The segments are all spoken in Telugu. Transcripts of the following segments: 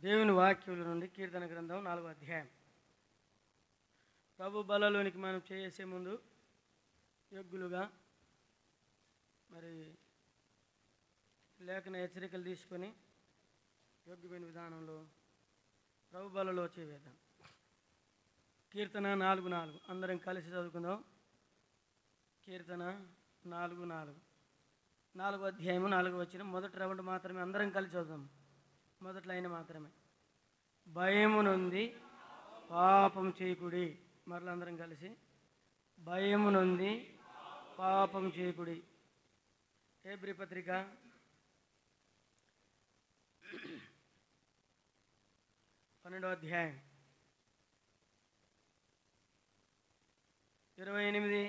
దేవుని వాక్యముల నుండి కీర్తన గ్రంథం 4వ అధ్యాయం. ప్రభు బలలోనికి మనం చేసే ముందు యోగ్యులుగా మరి లేఖన హెచ్చరికలు తీసుకొని యోగ్యమైన విధానంలో ప్రభు బలలో చేవేద్దాం. కీర్తన 4:4 అందరం కలిసి చదువుకుందాం. కీర్తన 4:4 4వ అధ్యాయము 4వ వచనం మొదటి రౌండ్ మాత్రమే అందరం కలిసి చదువుదాం. మొదటి లైన్ మాత్రమే. భయము నుండి పాపం చేయకుడి. మరలా అందరం కలిసి భయము నుండి పాపం చేయకుడి. హెబ్రీ పత్రిక 12వ అధ్యాయం 28,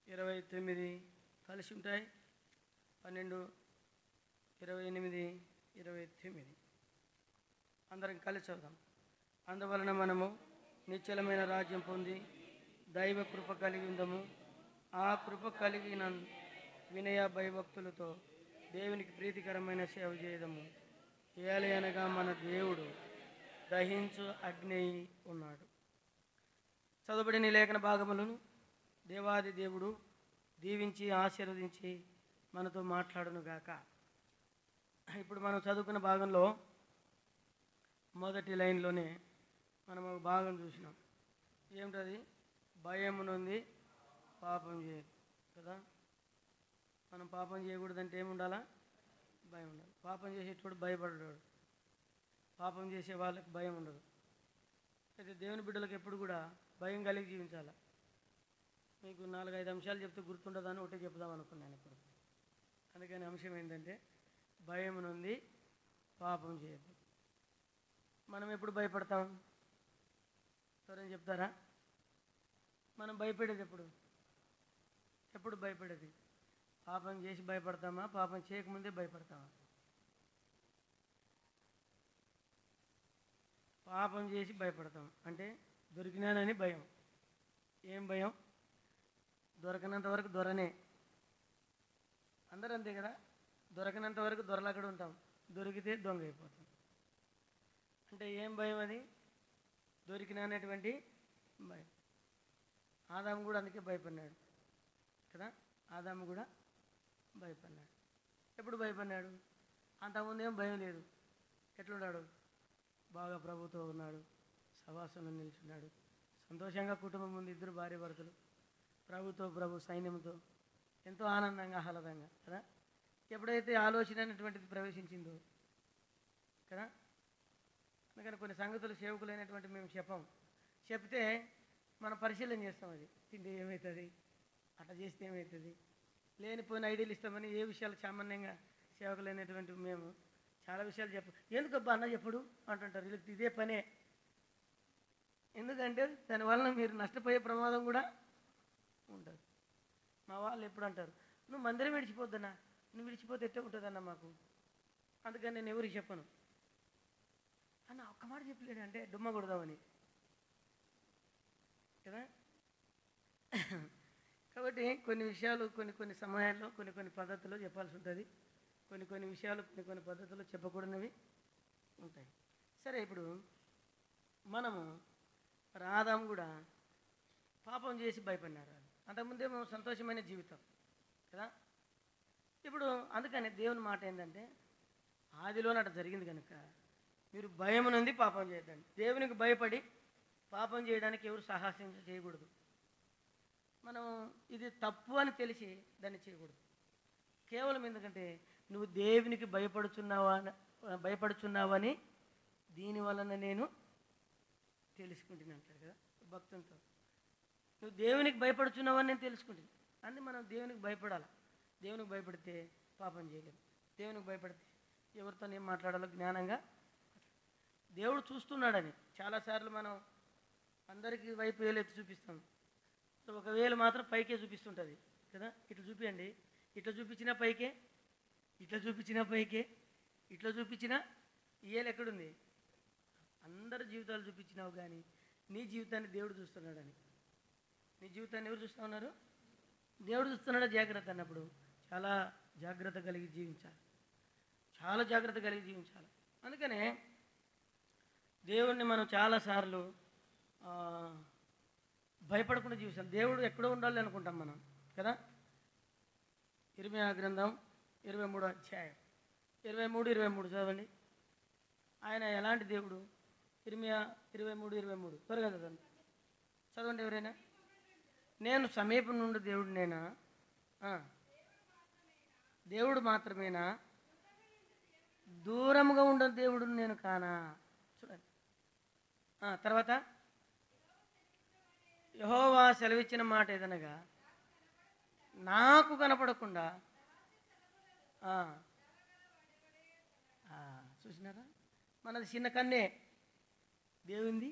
29 కలిసి ఉంటాయి. 12, 28, 29 అందరం కలిసి చదువుదాం. అందువలన మనము నిశ్చలమైన రాజ్యం పొంది దైవ కృప కలిగి ఉందము. ఆ కృప కలిగిన వినయ భయభక్తులతో దేవునికి ప్రీతికరమైన సేవ చేయదము. ఏలయనగా మన దేవుడు దహించు అగ్ని ఉన్నాడు. చదువుబడిన లేఖన భాగములను దేవాది దేవుడు దీవించి ఆశీర్వదించి మనతో మాట్లాడునుగాక. ఇప్పుడు మనం చదువుకున్న భాగంలో మొదటి లైన్లోనే మనం ఒక భాగం చూసినాం. ఏమిటది? భయము నుండి పాపం చేయదు కదా. మనం పాపం చేయకూడదంటే ఏముండాలా? భయం ఉండాలి. పాపం చేసేటోడు భయపడేవాడు, పాపం చేసే వాళ్ళకి భయం ఉండదు. అయితే దేవుని బిడ్డలకు ఎప్పుడు కూడా భయం కలిగి జీవించాలి. మీకు 4-5 అంశాలు చెప్తే గుర్తుండదని ఒకటే చెప్దాం అనుకున్నాను ఇప్పుడు. అందుకని అంశం ఏంటంటే భయం నుండి పాపం చేయద్దు. మనం ఎప్పుడు భయపడతాం? ఎవరైనా చెప్తారా? మనం భయపడేది ఎప్పుడు భయపడేది? పాపం చేసి భయపడతామా? పాపం చేయకముందే భయపడతామా? పాపం చేసి భయపడతాం అంటే దొరికినానని భయం. ఏం భయం? దొరకనంత వరకు దొరనే. అందరూ అంతే కదా. దొరకనంత వరకు దొరలక్కడ ఉంటాం, దొరికితే దొంగ అయిపోతాం. అంటే ఏం భయం అది? దొరికినటువంటి భయం. ఆదాము కూడా అందుకే భయపడినాడు కదా. ఆదాము కూడా భయపడినాడు. ఎప్పుడు భయపడినాడు? అంతకుముందు ఏం భయం లేదు. ఎట్లున్నాడు? బాగా ప్రభుతో ఉన్నాడు, సవాసంలో నిల్చున్నాడు, సంతోషంగా కుటుంబం ఉంది, 2 భార్య భర్తలు, ప్రభు సైన్యంతో ఎంతో ఆనందంగా ఆహ్లాదంగా కదా. ఎప్పుడైతే ఆలోచన అనేటువంటిది ప్రవేశించిందో కదా. అందుకని కొన్ని సంగతులు సేవకులైనటువంటి మేము చెప్తే మనం పరిశీలన చేస్తాం. అది తింటే ఏమవుతుంది, అట్లా చేస్తే ఏమవుతుంది, లేనిపోయిన ఐడియాలు ఇస్తామని ఏ విషయాలు సామాన్యంగా సేవకులైనటువంటి మేము చాలా విషయాలు ఎందుకబ్బా అన్న చెప్పుడు అంటుంటారు. వీళ్ళకి ఇదే పనే. ఎందుకంటే దానివల్ల మీరు నష్టపోయే ప్రమాదం కూడా ఉంటుంది. మా వాళ్ళు ఎప్పుడు అంటారు, నువ్వు మందిరం విడిచిపోద్దన్నా, నువ్వు విడిచిపోతే ఎట్టే ఉంటుందన్న మాకు. అందుకని నేను ఎవరికి చెప్పను అన్న. ఒక్క మాట చెప్పలేడు అంటే డుమ్మ కొడదామని కదా. కాబట్టి కొన్ని విషయాలు కొన్ని సమయాల్లో కొన్ని పద్ధతుల్లో చెప్పాల్సి ఉంటుంది. కొన్ని విషయాలు కొన్ని పద్ధతుల్లో చెప్పకూడనివి ఉంటాయి. సరే, ఇప్పుడు మనము ఆదాము కూడా పాపం చేసి భయపడినారు. అంతకుముందేమో సంతోషమైన జీవితం కదా. ఇప్పుడు అందుకని దేవుని మాట ఏంటంటే ఆదిలోనే అట్లా జరిగింది కనుక మీరు భయం నుండి పాపం చేయొద్దండి. దేవునికి భయపడి పాపం చేయడానికి ఎవరు సాహసం చేయకూడదు. మనం ఇది తప్పు అని తెలిసి దాన్ని చేయకూడదు. కేవలం ఎందుకంటే నువ్వు దేవునికి భయపడుచున్నావని దీనివలన నేను తెలుసుకుంటున్నాను అంటాడు కదా భక్తులతో. నువ్వు దేవునికి భయపడుచున్నావని నేను తెలుసుకుంటుంది. అందుకే మనం దేవునికి భయపడాలి. దేవునికి భయపడితే పాపం చేయలేము. దేవునికి భయపడితే ఎవరితో ఏం మాట్లాడాలో జ్ఞానంగా దేవుడు చూస్తున్నాడని చాలాసార్లు మనం అందరికీ వైపు వేలెత్తి చూపిస్తాం. ఒక వేలు మాత్రం పైకే చూపిస్తుంటుంది కదా. ఇట్లా చూపియండి, ఇట్లా చూపించినా పైకే, ఇట్లా చూపించినా పైకే, ఇట్లా చూపించినా ఏలు ఎక్కడుంది? అందరి జీవితాలు చూపించినావు కానీ నీ జీవితాన్ని దేవుడు చూస్తున్నాడని. నీ జీవితాన్ని ఎవరు చూస్తూ ఉన్నారు? దేవుడు చూస్తున్నాడు. జాగ్రత్త అన్నప్పుడు చాలా జాగ్రత్త కలిగి జీవించాలి. అందుకనే దేవుణ్ణి మనం చాలాసార్లు భయపడకుండా జీవిస్తాం. దేవుడు ఎక్కడో ఉండాలి అనుకుంటాం మనం కదా. ఇర్మియా గ్రంథం 23వ అధ్యాయం 23 చదవండి. ఆయన ఎలాంటి దేవుడు? ఇర్మియా 23 త్వరగా చదవండి ఎవరైనా. నేను సమీపం నుండి దేవుడినేనా? దేవుడు మాత్రమేనా? దూరంగా ఉండే దేవుడు నేను కానా? చూడండి. తర్వాత యెహోవా సెలవిచ్చిన మాట ఏదనగా నాకు కనపడకుండా. చూసినారా, మనది చిన్న కన్నే, దేవుంది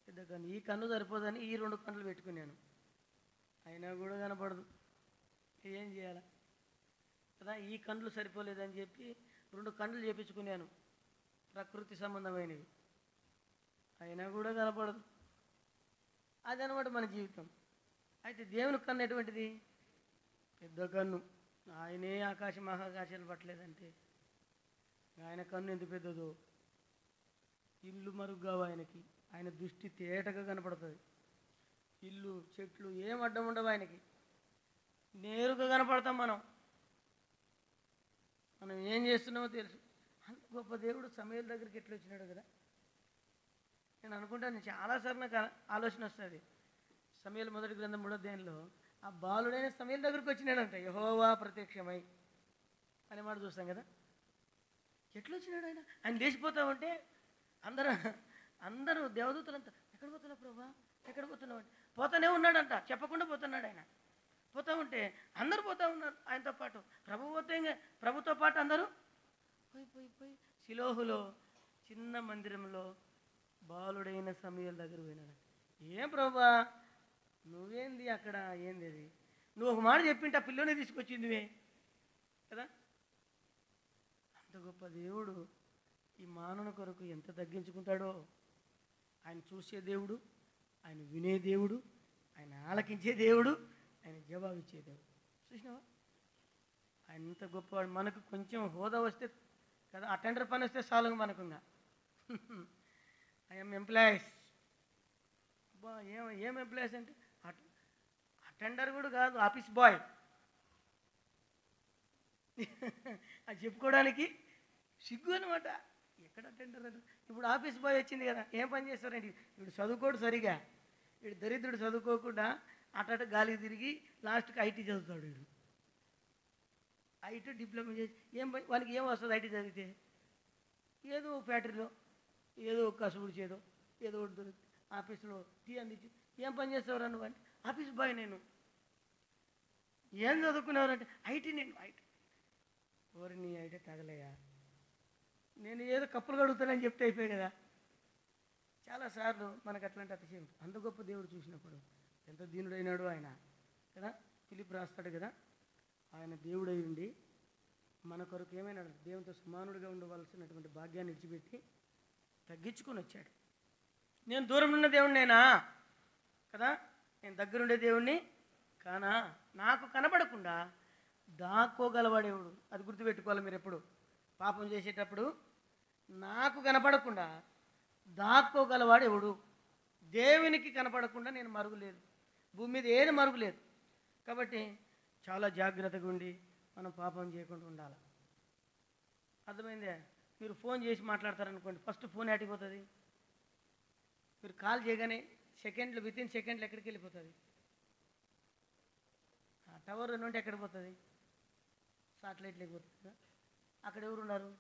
పెద్ద కన్ను. ఈ కన్ను సరిపోదని ఈ 2 కన్నులు పెట్టుకున్నాను, అయినా కూడా కనపడదు. ఏం చేయాలా కదా. ఈ కన్నులు సరిపోలేదని చెప్పి 2 కన్నులు చేపించుకున్నాను, ప్రకృతి సంబంధమైనవి, అయినా కూడా కనపడదు. అదనమాట మన జీవితం. అయితే దేవుని కన్ను ఎటువంటిది? పెద్ద కన్ను. ఆయనే ఆకాశ మహాకాశాలు పట్టలేదంటే ఆయన కన్ను ఎంత పెద్దదో. ఇల్లు మరుగుగావు ఆయనకి, ఆయన దృష్టి తేటగా కనపడుతుంది. ఇల్లు చెట్లు ఏం అడ్డం ఉండవు ఆయనకి, నేరుగా కనపడతాం. మనం ఏం చేస్తున్నామో తెలుసు. అంత గొప్ప దేవుడు సమూయేలు దగ్గరికి ఎట్లా వచ్చినాడు కదా. నేను అనుకుంటాను, చాలాసార్లు నాకు ఆలోచన వస్తుంది. సమూయేలు మొదటి గ్రంథం 3వ అధ్యాయంలో ఆ బాలుడైన సమూయేలు దగ్గరికి వచ్చినాడంట, యెహోవా ప్రత్యక్షమై అనే మాట చూస్తాం కదా. ఎట్లా వచ్చినాడు ఆయన? ఆయన లేచిపోతా ఉంటే అందరూ దేవదూతలంతా ఎక్కడ పోతున్నావు ప్రభా, ఎక్కడ పోతున్నావు అంటే పోతానే ఉన్నాడంట, చెప్పకుండా పోతున్నాడు ఆయన. పోతా ఉంటే అందరూ పోతా ఉన్నారు ఆయనతో పాటు. ప్రభుతో పాటు అందరూ పోయి షిలోహులో చిన్న మందిరంలో బాలుడైన సమూయేలు దగ్గర పోయినాడు. ఏం ప్రభా నువ్వేంది అక్కడ, ఏంది అది? నువ్వు ఒక మాట చెప్పింటే ఆ పిల్లోనే తీసుకొచ్చిందివే కదా. అంత గొప్ప దేవుడు ఈ మానవుని కొరకు ఎంత తగ్గించుకుంటాడో. ఆయన చూసే దేవుడు, ఆయన వినే దేవుడు, ఆయన ఆలకించే దేవుడు, ఆయన జవాబిచ్చే దేవుడు. చూసినావా ఆయన ఎంత గొప్పవాడు. మనకు కొంచెం హోదా వస్తే కదా, అటెండర్ పని వస్తే చాలు మనకుంగా. I am employees. ఏం ఎంప్లాయీస్ అంటే అటెండర్ కూడా కాదు, ఆఫీస్ బాయ్. అది చెప్పుకోవడానికి సిగ్గు అనమాట. ఎక్కడ అటెండర్ అంటే ఇప్పుడు ఆఫీస్ బాయ్ వచ్చింది కదా. ఏం పని చేస్తారండి? ఇప్పుడు చదువుకోడు సరిగా, వీడు దరిద్రుడు చదువుకోకుండా అటు గాలికి తిరిగి లాస్ట్కి ఐటీ చదువుతాడు. వీడు ఐటీ డిప్లొమా చేసి వానికి ఏం వస్తుంది? ఐటీ చదివితే ఏదో ఫ్యాక్టరీలో ఏదో కసుబుడు చేదో ఏదో ఒకటి దొరుకుతుంది. ఆఫీసులో టీ అందించి ఏం పని చేస్తావు నువ్వు అంటే ఆఫీస్ బాయ్ నేను. ఏం చదువుకునేవారంటే ఐటీ. నేను ఐటీ. ఓరి నీ ఐటీ తగలయ్యా, నేను ఏదో కప్పులు కడుగుతానని చెప్తే అయిపోయాయి కదా. చాలాసార్లు మనకు అట్లాంటి అతిశయం. అంత గొప్ప దేవుడు చూసినప్పుడు ఎంత దీనుడైనాడు ఆయన కదా. ఫిలిప్ రాస్తాడు కదా, ఆయన దేవుడై ఉండి మన కొరకు ఏమైనా దేవునితో సమానుడిగా ఉండవలసినటువంటి భాగ్యాన్ని విడిచిపెట్టి తగ్గించుకొని వచ్చాడు. నేను దూరం ఉన్న దేవుడినేనా కదా, నేను దగ్గరుండే దేవుణ్ణి కానా? నాకు కనబడకుండా దాక్కోగలవాడేవుడు. అది గుర్తుపెట్టుకోవాలి మీరు ఎప్పుడు పాపం చేసేటప్పుడు. నాకు కనపడకుండా దాక్కోగలవాడు ఎవడు? దేవునికి కనపడకుండా నేను మరుగులేదు, భూమి మీద ఏది మరుగులేదు. కాబట్టి చాలా జాగ్రత్తగా ఉండి మనం పాపం చేయకుండా ఉండాలి. అర్థమైందే? మీరు ఫోన్ చేసి మాట్లాడతారనుకోండి, ఫస్ట్ ఫోన్ ఆటిపోతుంది. మీరు కాల్ చేయగానే వితిన్ సెకండ్లు ఎక్కడికి వెళ్ళిపోతుంది? టవర్ నుండి ఎక్కడ పోతుంది? సాటిలైట్లోకి పోతుంది. అక్కడ ఎవరున్నారు?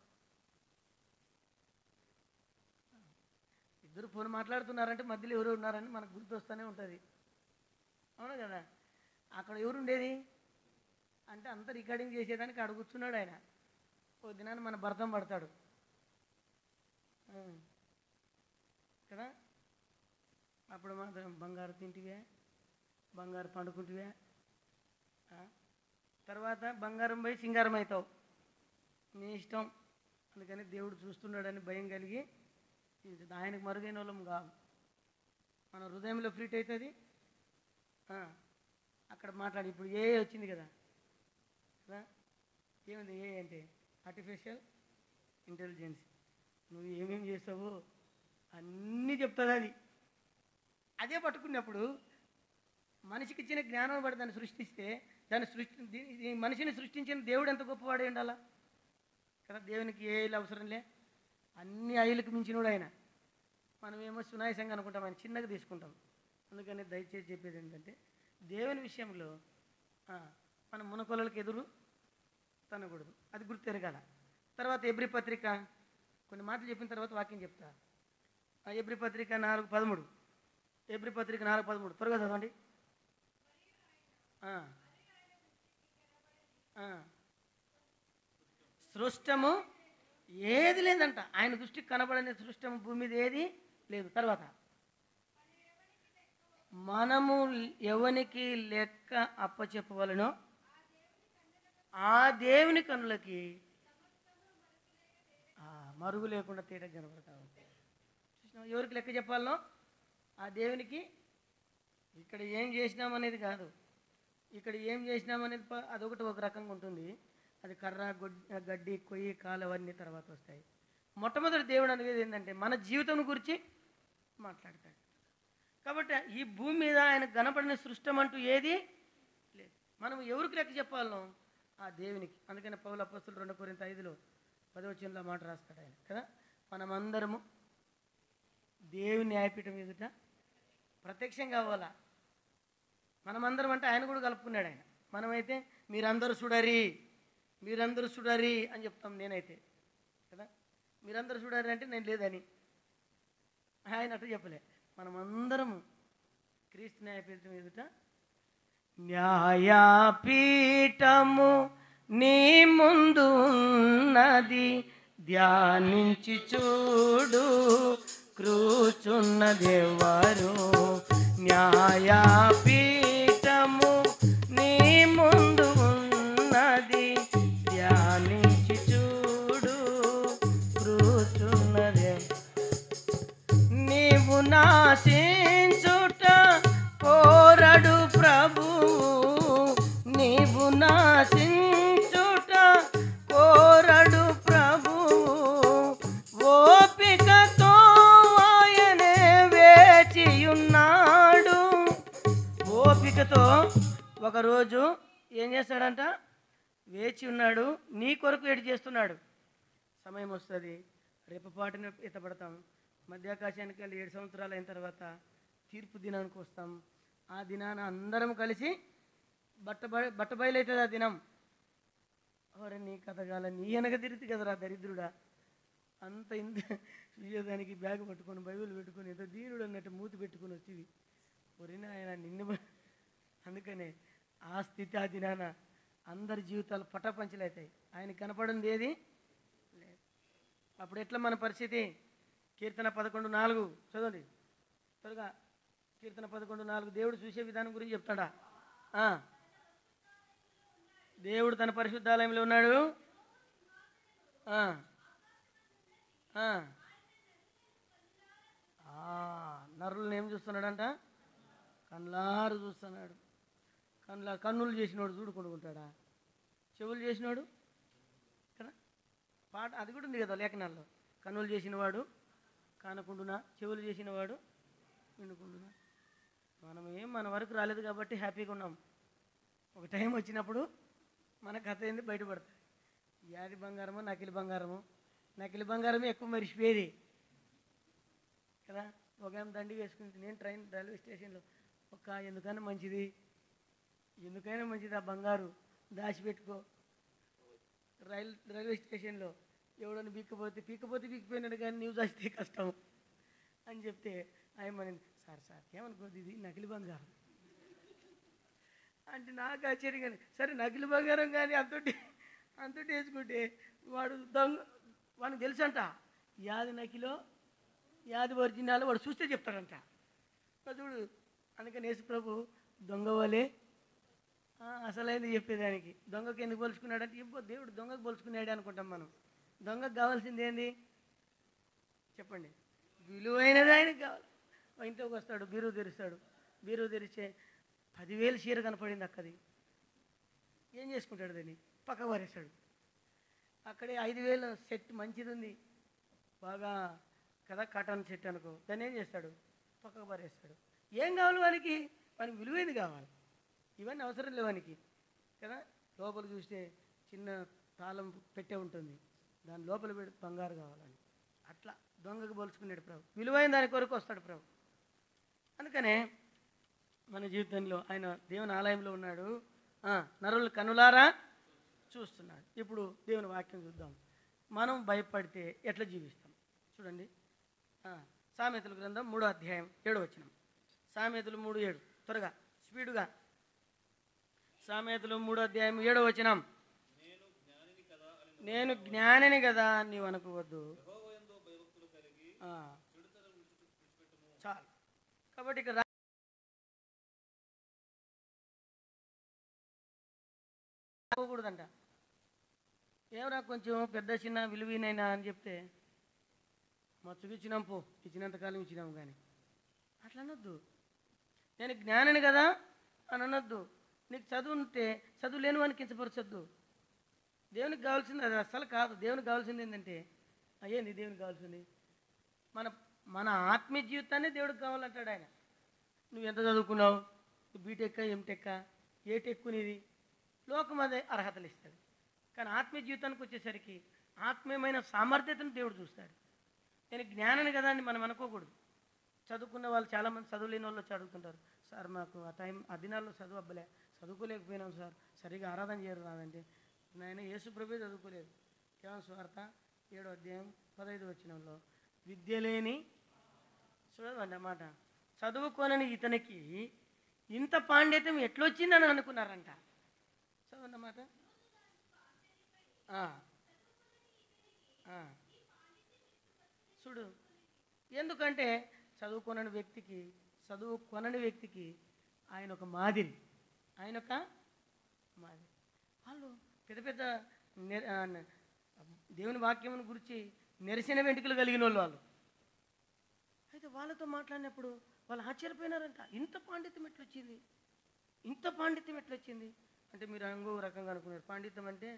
ఇద్దరు ఫోన్ మాట్లాడుతున్నారంటే మధ్యలో ఎవరు ఉన్నారని మనకు గుర్తొస్తూనే ఉంటుంది, అవును కదా. అక్కడ ఎవరుండేది అంటే అంత రికార్డింగ్ చేసేదానికి అక్కడ కూర్చున్నాడు ఆయన. ఓ దినాన్ని మన భర్తం పడతాడు కదా. అప్పుడు మాత్రం బంగారు తింటివే, బంగారు పండుకుంటివే, తర్వాత బంగారం పోయి సింగారం అవుతావు, నీ ఇష్టం. అందుకని దేవుడు చూస్తున్నాడని భయం కలిగి ఆయనకు మరుగైన వాళ్ళం కాదు. మన హృదయంలో ఫ్రీట్ అవుతుంది. అక్కడ మాట్లాడి ఇప్పుడు ఏ వచ్చింది కదా, ఏముంది ఏ అంటే ఆర్టిఫిషియల్ ఇంటెలిజెన్స్. నువ్వు ఏమేమి చేస్తావో అన్నీ చెప్తుంది అది. అదే పట్టుకున్నప్పుడు మనిషికి ఇచ్చిన జ్ఞానం బట్టి దాన్ని సృష్టిస్తే ఈ మనిషిని సృష్టించిన దేవుడు ఎంత గొప్పవాడే ఉండాలా కదా. దేవునికి ఏ ఇల్లు అవసరం లే, అన్ని ఐళ్ళకు మించినోడు ఆయన. మనమేమో సునాయసంగా అనుకుంటాం, ఆయన చిన్నగా తీసుకుంటాం. అందుకని దయచేసి చెప్పేది ఏంటంటే దేవుని విషయంలో మనం మునకొలలకు ఎదురు తనకూడదు, అది గుర్తెరగాల. తర్వాత ఎబ్రీ పత్రిక కొన్ని మాటలు చెప్పిన తర్వాత వాక్యం చెప్తా. ఎబ్రీ పత్రిక 4:13, ఎబ్రీ పత్రిక 4:13 త్వరగా చదవండి. సృష్టము ఏది లేదంట, ఆయన దృష్టికి కనబడని సృష్టము భూమి మీద ఏది లేదు. తర్వాత మనము ఎవనికి లెక్క అప్పచెప్పవలనో ఆ దేవుని కన్నులకి మరుగు లేకుండా తేట కనబడతా ఉంటాయి. ఎవరికి లెక్క చెప్పాలనో ఆ దేవునికి. ఇక్కడ ఏం చేసినామనేది కాదు, ఇక్కడ ఏం చేసినామనేది అదొకటి ఒక రకంగా ఉంటుంది. అది కర్ర గడ్డి కొయ్యి కాలు అవన్నీ తర్వాత వస్తాయి. మొట్టమొదటి దేవుడు అనేది ఏంటంటే మన జీవితం గురించి మాట్లాడతాడు. కాబట్టి ఈ భూమి మీద ఆయన కనపడిన సృష్టం అంటూ ఏది లేదు. మనం ఎవరికి లెక్క చెప్పాలనో ఆ దేవునికి. అందుకని పౌలు అపోస్తలుడు 2 కొరింథీ 5:10 మాట రాస్తాడు ఆయన కదా. మనమందరము దేవుని న్యాయపీఠం ఎదుట ప్రత్యక్షం కావాలా. మనమందరం అంటే ఆయన కూడా కలుపుకున్నాడు ఆయన. మనమైతే మీరందరూ చూడరి అని చెప్తాం. నేనైతే కదా మీరందరూ చూడరి అంటే నేను లేదని, ఆయన అట్లా చెప్పలే. మనమందరము క్రీస్తు న్యాయపీఠం ఎదుట, న్యాయపీఠము నీ ముందు ఉన్నది ధ్యానించి చూడు కూర్చున్నదెవరు. న్యాయపీఠము నీ ముందు ఉన్నది ధ్యానించి చూడు కూర్చున్నదే. నీవు నాశించుట కోరడు ప్రభువు, నీవు నాశించుట కోరడు ప్రభువు. ఓపికతో ఆయనే వేచియున్నాడు. ఓపికతో ఒకరోజు ఏం చేస్తాడంట? వేచి ఉన్నాడు, నీ కొరకు ఏడు చేస్తున్నాడు. సమయం వస్తుంది, రేపపాటిన ఎత్తపడతాం. మధ్యాకాశానికి వెళ్ళి 7 సంవత్సరాలు అయిన తర్వాత తీర్పు దినానికి వస్తాం. ఆ దినాన అందరం కలిసి బట్టబయలవుతుంది ఆ దినం. ఎవరు నీ కథగాల నీ వెనక తిరిగి కదరా దరిద్రుడా, అంత ఇంత చూసేదానికి బ్యాగ్ పట్టుకొని బైబిల్ పెట్టుకొని ఏదో దీనుడు అన్నట్టు మూతి పెట్టుకొని వచ్చేది. ఒరినా ఆయన నిన్ను. అందుకనే ఆ స్థితి ఆ దినాన అందరి జీవితాలు పటాపంచలు అవుతాయి. ఆయన కనపడింది ఏది లేదు. అప్పుడు ఎట్లా మన పరిస్థితి? కీర్తన 11:4 చదవండి త్వరగా. కీర్తన 11:4 దేవుడు చూసే విధానం గురించి చెప్తాడా? దేవుడు తన పరిశుద్ధాలయంలో ఉన్నాడు. నరులను ఏం చూస్తున్నాడంట? కళ్ళారు చూస్తున్నాడు. కన్నులు చేసినోడు చూడుకుంటాడా? చెవులు చేసినోడు కదా పాట అది కూడా ఉంది కదా లేఖనాల్లో. కన్నులు చేసినవాడు కానకుండునా, చెవులు చేసినవాడు వినుకుండునా. మన వరకు రాలేదు కాబట్టి హ్యాపీగా ఉన్నాం. ఒక టైం వచ్చినప్పుడు మన కథ ఏంది బయటపడుతుంది. యాది బంగారమో నకిలీ బంగారము. నకిలీ బంగారమే ఎక్కువ మరిచిపోయేది కదా. ఒక ఆమె దండి వేసుకుంది. నేను రైల్వే స్టేషన్లో ఎందుకైనా మంచిది ఆ బంగారు దాచిపెట్టుకో. రైల్వే స్టేషన్లో ఎవడని పీక్కపోయినాడు కానీ నీవు దాచితే కష్టం అని చెప్తే ఆయమని సార్ ఏమనుకోద్ది ఇది నకిలీ బంగారం అంటే నాకు ఆశ్చర్యం. కానీ సరే నకిలీ బంగారం కానీ అంతటి వేసుకుంటే వాడికి తెలుసు అంట యాది నకిలో యాది ఒరిజినల్ వాడు చూస్తే చెప్తాడంట. చూడు అందుకని యేసు ప్రభు దొంగ వలే అసలైంది చెప్పేదానికి. దొంగకి ఎందుకు పోల్చుకున్నాడంటే దేవుడు దొంగకు పోల్చుకున్నాడు అనుకుంటాం మనం. దొంగకు కావాల్సింది ఏంది చెప్పండి? విలువైనది ఆయనకు కావాలి. ఇంట్లోకి వస్తాడు, బీరువు తెరిస్తే 10,000 చీర కనపడింది అక్కది. ఏం చేసుకుంటాడు? దాన్ని పక్కకు పారేస్తాడు. అక్కడే 5,000 సెట్ మంచిది ఉంది, బాగా కదా, కాటన్ చెట్టు అనుకో, దాన్ని ఏం చేస్తాడు, పక్కకు పారేస్తాడు. ఏం కావాలి వానికి విలువైంది కావాలి, ఇవన్నీ అవసరం లేవు వానికి కదా. లోపల చూస్తే చిన్న తాళం పెట్టే ఉంటుంది, దాని లోపల పెట్టి బంగారు కావాలని, అట్లా దొంగకు పోల్చుకునేడు ప్రభు. విలువైన దాని కొరకు వస్తాడు ప్రభు. అందుకనే మన జీవితంలో ఆయన దేవుని ఆలయంలో ఉన్నాడు, నరులు కనులారా చూస్తున్నాడు. ఇప్పుడు దేవుని వాక్యం చూద్దాం. మనం భయపడితే ఎట్లా జీవిస్తాం చూడండి. సామెతల గ్రంథం 3వ అధ్యాయం 7వ వచనం. సామెతలు 3:7, త్వరగా స్పీడుగా. సామెతలు 3వ అధ్యాయం 7వ వచనం. నేను జ్ఞానిని కదా నీవు అనుకోవద్దు. చాలు. కాబట్టి ఇక్కడ రాకూడదంట. ఏమరా కొంచెం పెద్ద చిన్న విలువైనైనా అని చెప్తే మచ్చుకు ఇచ్చినాం పో, ఇచ్చినంతకాలం ఇచ్చినాము, కానీ అట్లా అనొద్దు. నేను జ్ఞానిని కదా అని అనొద్దు. నీకు చదువు ఉంటే చదువు లేని వానికి కించపరచొద్దు. దేవునికి కావాల్సింది అది అస్సలు కాదు. దేవునికి కావాల్సింది ఏంటంటే అయ్యింది, దేవునికి కావాల్సింది మన మన ఆత్మీయ జీవితాన్ని దేవుడికి కావాలంటాడు ఆయన. నువ్వు ఎంత చదువుకున్నావు, నువ్వు బీటెక్క ఎంటెక్క ఏ టెక్కు నీది, లోకం అదే అర్హతలు ఇస్తాడు. కానీ ఆత్మీయ జీవితానికి వచ్చేసరికి ఆత్మీయమైన సామర్థ్యతను దేవుడు చూస్తాడు. నేను జ్ఞానాన్ని కదా అని మనం అనుకోకూడదు. చదువుకున్న వాళ్ళు చాలామంది చదువులేని వాళ్ళు వచ్చి అడుగుతుంటారు, సార్ మాకు ఆ దినాల్లో చదువు అబ్బలే, చదువుకోలేకపోయినాం సార్, సరిగా ఆరాధన చేయరు రాదంటే. నాయన యేసు ప్రభువే చదువుకోలేదు. యోహాను సువార్త 7వ అధ్యాయం 15వ వచనంలో విద్య లేని, చూడదండి అన్నమాట, చదువుకోనని ఇతనికి ఇంత పాండిత్యం ఎట్లొచ్చిందని అనుకున్నారంట. చదవన్నమాట. చూడు, ఎందుకంటే చదువుకొనని వ్యక్తికి ఆయన ఒక మాదిరి, వాళ్ళు పెద్ద పెద్ద దేవుని వాక్యం గురించి నెరిసిన వెంట్రుకలు కలిగిన వాళ్ళు. అయితే వాళ్ళతో మాట్లాడినప్పుడు వాళ్ళు ఆశ్చర్యపోయినారంట. ఇంత పాండిత్యం ఎట్లొచ్చింది అంటే మీరు ఇంకో రకంగా అనుకున్నారు. పాండిత్యం అంటే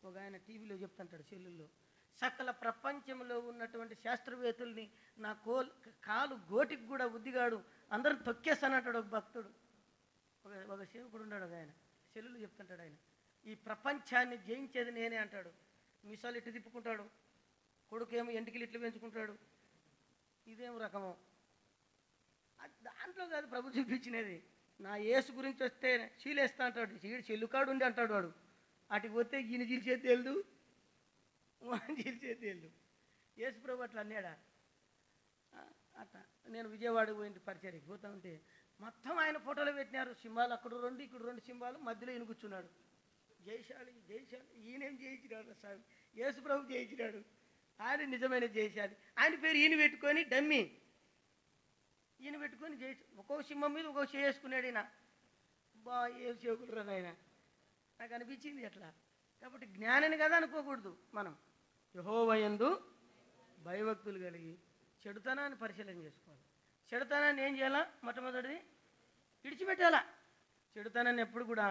ఒక ఆయన టీవీలో చెప్తుంటాడు, సెల్లుల్లో, సకల ప్రపంచంలో ఉన్నటువంటి శాస్త్రవేత్తల్ని నా కాలు గోటికి కూడా ఉద్దిగాడు అందరూ తొక్కేస్తానంటాడు ఒక భక్తుడు. ఒక సేవకుడు ఉన్నాడు, ఒక ఆయన సెల్లులు చెప్తుంటాడు. ఆయన ఈ ప్రపంచాన్ని జయించేది నేనే అంటాడు. మిసాలు ఇట్లు తిప్పుకుంటాడు, కొడుకేమో ఎంటికలు ఇట్లు పెంచుకుంటాడు. ఇదేం రకమో, దాంట్లో కాదు ప్రభు చూపించినది. నా యేసు గురించి వస్తే చీలేస్తా అంటాడు. చెల్లుకాడు ఉండి అంటాడు వాడు. అటుకి పోతే ఈయన చీల్చేది తెలియదు, చీల్చేది తెలియదు. యేసు ప్రభు అట్లా అన్నాడా? అట్లా నేను విజయవాడ పోయింది పరిచర్యకి పోతా ఉంటే మొత్తం ఆయన ఫోటోలు పెట్టినారు. సింహాలు అక్కడ 2, ఇక్కడ 2 సింహాలు, మధ్యలో ఈయన కూర్చున్నాడు. జయశాలి ఈయనేం జయించినాడు స్వామి, యేసు ప్రభు జయించినాడు. ఆయన నిజమైన జయశాలి. ఆయన పేరు ఈయన పెట్టుకొని డమ్మి ఈయన పెట్టుకొని ఒక్కొక్క సింహం మీద ఒక్కొక్క చేసుకున్నాడు. ఈయన ఏ సేవకులు రాదు ఆయన. నాకు అనిపించింది అట్లా. కాబట్టి జ్ఞానాన్ని కదా అనుకోకూడదు. మనం యెహోవా యందు భయభక్తులు కలిగి చెడుతనాన్ని పరిశీలన చేసుకోవాలి. చెడుతనాన్ని ఏం చేయాలా? మొట్టమొదటిది విడిచిపెట్టాలా. చెడుతనాన్ని ఎప్పుడు కూడా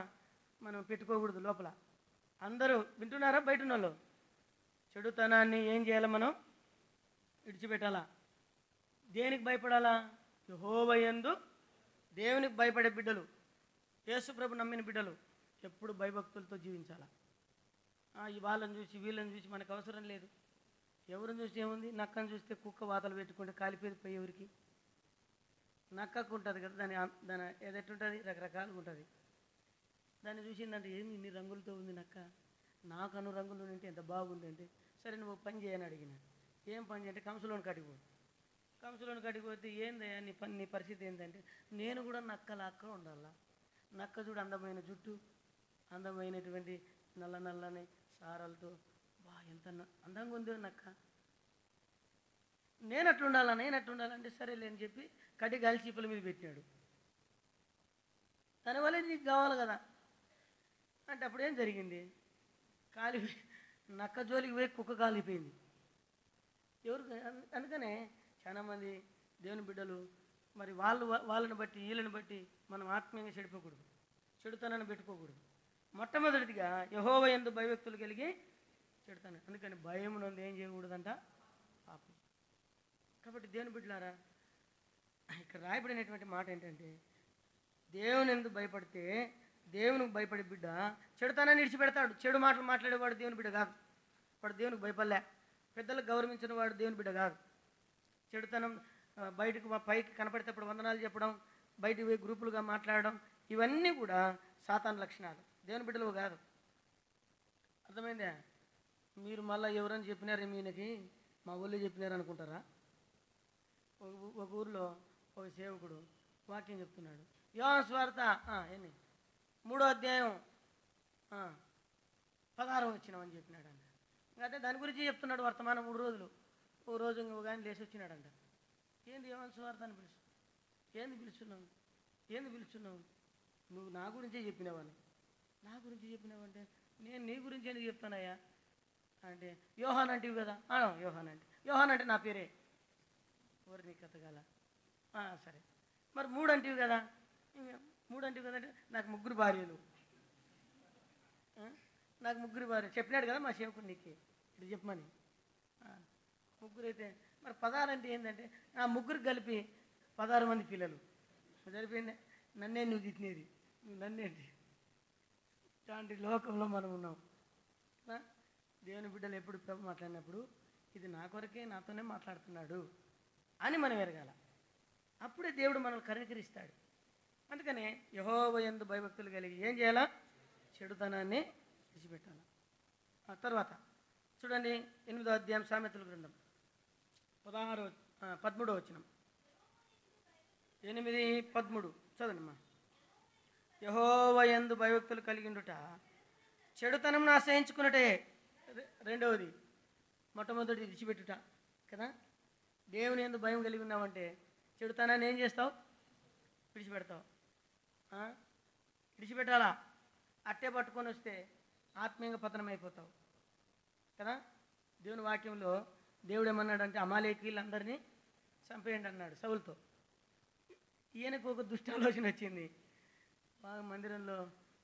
మనం పెట్టుకోకూడదు లోపల. అందరూ వింటున్నారా? బయట ఉన్నోళ్ళు చెడుతనాన్ని ఏం చేయాలి? మనం విడిచిపెట్టాలా. దేనికి భయపడాలా? యెహోవా యందు దేవునికి భయపడే బిడ్డలు, యేసు ప్రభు నమ్మిన బిడ్డలు ఎప్పుడు భయభక్తులతో జీవించాలా. వాళ్ళని చూసి వీళ్ళని చూసి మనకు అవసరం లేదు. ఎవరిని చూసి ఏముంది? నక్కను చూస్తే కుక్క వాతలు పెట్టుకుంటే కాలిపోయి పోయి ఎవరికి? నక్కకు ఉంటుంది కదా, దాని ఏదెట్టుంటుంది, రకరకాలుగా ఉంటుంది. దాన్ని చూసిందంటే ఏమి ఇన్ని రంగులతో ఉంది నక్క, నాకు అను రంగులు ఉంటే ఎంత బాగుంది అంటే, సరే నువ్వు పని చేయని అడిగిన. ఏం పని చేయంటే కంసులోని కడిగిపోతే ఏందయ్యా నీ పరిస్థితి ఏంటంటే, నేను కూడా నక్క ఉండాలా. నక్క చూడు అందమైన జుట్టు, అందమైనటువంటి నల్లని సారాలతో, ఎంత అందంగా ఉందో నక్క, నేను అట్లుండాలంటే సరేలే అని చెప్పి కడి గాలి చీపల మీద పెట్టాడు. దానివల్ల నీకు కావాలి కదా అంటే అప్పుడు ఏం జరిగింది? నక్క జోలికి పోయి కుక్క కాలిపోయింది. అందుకనే చాలామంది దేవుని బిడ్డలు మరి వాళ్ళని బట్టి వీళ్ళని బట్టి మనం ఆత్మీయంగా చెడిపోకూడదు, చెడుతనాన్ని పెట్టుకోకూడదు. మొట్టమొదటిగా యెహోవా యందు భయభక్తులు కలిగి చెడుతాను. అందుకని భయం నుండి ఏం చేయకూడదంట? పాపం. కాబట్టి దేవుని బిడ్డలారా, ఇక్కడ రాయబడినటువంటి మాట ఏంటంటే, దేవుని ఎందుకు భయపడితే, దేవునికి భయపడే బిడ్డ చెడుతనాన్ని విడిచిపెడతాడు. చెడు మాటలు మాట్లాడేవాడు దేవుని బిడ్డ కాదు. వాడు దేవునికి భయపడలే. పెద్దలకు గౌరవించిన వాడు దేవుని బిడ్డ కాదు. చెడుతనం బయటకు పైకి కనపడేటప్పుడు వందనాలు చెప్పడం, బయటికి పోయి గ్రూపులుగా మాట్లాడడం, ఇవన్నీ కూడా సాతాను లక్షణాలు, దేవుని బిడ్డలు కాదు. అర్థమైందా? మీరు మళ్ళీ ఎవరైనా చెప్పినారు మీనకి, మా ఊళ్ళో చెప్పినారు అనుకుంటారా? ఒక ఊరిలో ఒక సేవకుడు వాక్యం చెప్తున్నాడు. యోహాను సువార్త ఎన్ని 3వ అధ్యాయం 16వ వచనం అని చెప్పినాడంట. అదే దాని గురించి చెప్తున్నాడు వర్తమానం 3 రోజులు. ఓ రోజు ఇంకొక ఆయన లేచి వచ్చినాడంట. ఏంది యోహాను సువార్త అని ఏంది పిలుస్తున్నావు? నువ్వు నా గురించే చెప్పినావని. నా గురించి చెప్పినావంటే నేను నీ గురించి ఎందుకు చెప్తానయ్యా అంటే, యోహాన్ అంటివి కదా. యోహాన్ అంటే నా పేరే. ఎవరు నీ కథగాల? సరే, మరి 3 అంటివి కదా. 3 అంటివి కదంటే నాకు 3 భార్యలు. నాకు 3 భార్య చెప్పినాడు కదా మా సేవకుడు నీకు ఇది చెప్పమని. 3 అయితే మరి 16 అంటే ఏంటంటే, 3 కలిపి 16 మంది పిల్లలు. సరిపోయింది. నన్నే నువ్వు తిట్టినేది, నువ్వు నన్నేంటి? ఇలాంటి లోకంలో మనం ఉన్నాం. దేవుని బిడ్డలు ఎప్పుడు ప్రభు మాట్లాడినప్పుడు ఇది నా కొరకే, నాతోనే మాట్లాడుతున్నాడు అని మనం ఎరగాల. అప్పుడే దేవుడు మనల్ని కనికరిస్తాడు. అందుకనే యెహోవా యందు భయభక్తులు కలిగి ఏం చేయాలా? చెడుతనాన్ని విడిచిపెట్టాలి. ఆ తర్వాత చూడండి, 8వ అధ్యాయం సామెతల గ్రంథం 13వ వచనం. 8:13 చదవండి అమ్మా. యెహోవా యందు భయభక్తులు కలిగి ఉండుట చెడుతనంను ఆశ్రయించుకున్నటే. రెండవది, మొట్టమొదటి విడిచిపెట్టుట కదా. దేవుని యందు భయం కలిగి ఉన్నావంటే చెడుతనాన్ని ఏం చేస్తావు? విడిచిపెడతావు. విడిచిపెట్టాలా? అట్టే పట్టుకొని వస్తే ఆత్మీయంగా పతనం అయిపోతావు కదా. దేవుని వాక్యంలో దేవుడు ఏమన్నాడంటే, అమాలేకీలందరినీ చంపేయండి అన్నాడు సౌలుతో. ఈయనకు ఒక దుష్టాలోచన వచ్చింది. బాగా మందిరంలో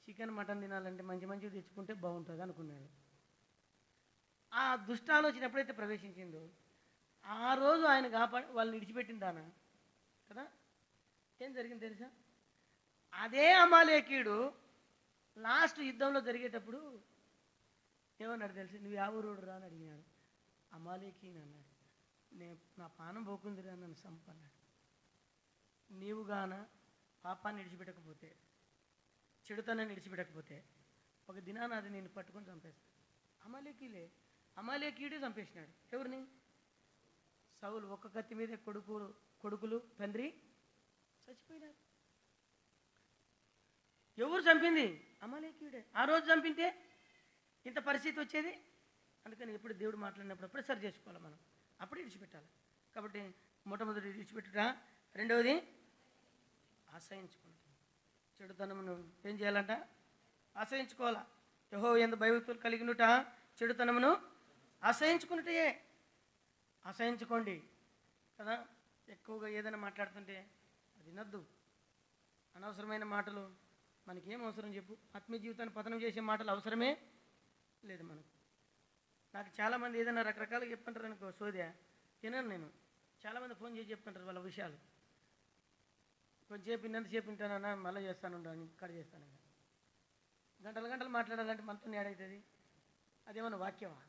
చికెన్ మటన్ తినాలంటే మంచి మంచివి తెచ్చుకుంటే బాగుంటుంది అనుకున్నాడు. ఆ దుష్టాలోచన ఎప్పుడైతే ప్రవేశించిందో ఆ రోజు ఆయన వాళ్ళని విడిచిపెట్టిందానా కదా. ఏం జరిగింది తెలుసా? అదే అమాలేకీయుడు లాస్ట్ యుద్ధంలో జరిగేటప్పుడు ఏమన్నాడు తెలుసు? నువ్వు యా ఊరోడు రా అని అడిగినాడు. అమాలేకీని అన్నాడు. నా పానం పోకుందిరా, నన్ను చంపన్నాడు. నీవుగాన పాపాన్ని విడిచిపెట్టకపోతే, చెడుతనాన్ని విడిచిపెట్టకపోతే ఒక దినాన అది నేను పట్టుకొని చంపేస్తాను. అమాలేకీయుడే చంపేసినాడు. ఎవరిని? సౌలు. ఒక్క కత్తి మీద కొడుకులు తండ్రి చచ్చిపోయినారు. ఎవరు చంపింది? అమాలేకీయుడే. ఆ రోజు చంపితే ఇంత పరిస్థితి వచ్చేది. అందుకని ఎప్పుడు దేవుడు మాట్లాడినప్పుడు అప్పుడే సరి చేసుకోవాలి మనం, అప్పుడే విడిచిపెట్టాలి. కాబట్టి మొట్టమొదటి విడిచిపెట్టుట. రెండవది ఆశ్రయించుకుంటాం. చెడుతనమును ఏం చేయాలంట? ఆశ్రయించుకోవాలా. యెహోవా యందు భయభక్తులు కలిగినట చెడుతనమును ఆశ్రయించుకున్నటే. ఆశ్రయించుకోండి కదా. ఎక్కువగా ఏదైనా మాట్లాడుతుంటే అది వినద్దు. అనవసరమైన మాటలు మనకేం అవసరం చెప్పు? ఆత్మీయ జీవితాన్ని పతనం చేసే మాటలు అవసరమే లేదు మనకు. నాకు చాలామంది ఏదైనా రకరకాలుగా చెప్తుంటారు అనుకో, సోద్యా తినను నేను. చాలామంది ఫోన్ చేసి చెప్తుంటారు వాళ్ళ విషయాలు. కొంచెంసేపు ఇంతసేపు వింటానన్నా, మళ్ళీ చేస్తాను అని ఇక్కడ చేస్తాను. గంటలు మాట్లాడాలంటే మనతో ఏడవుతుంది? అదేమన్నా వాక్యమా?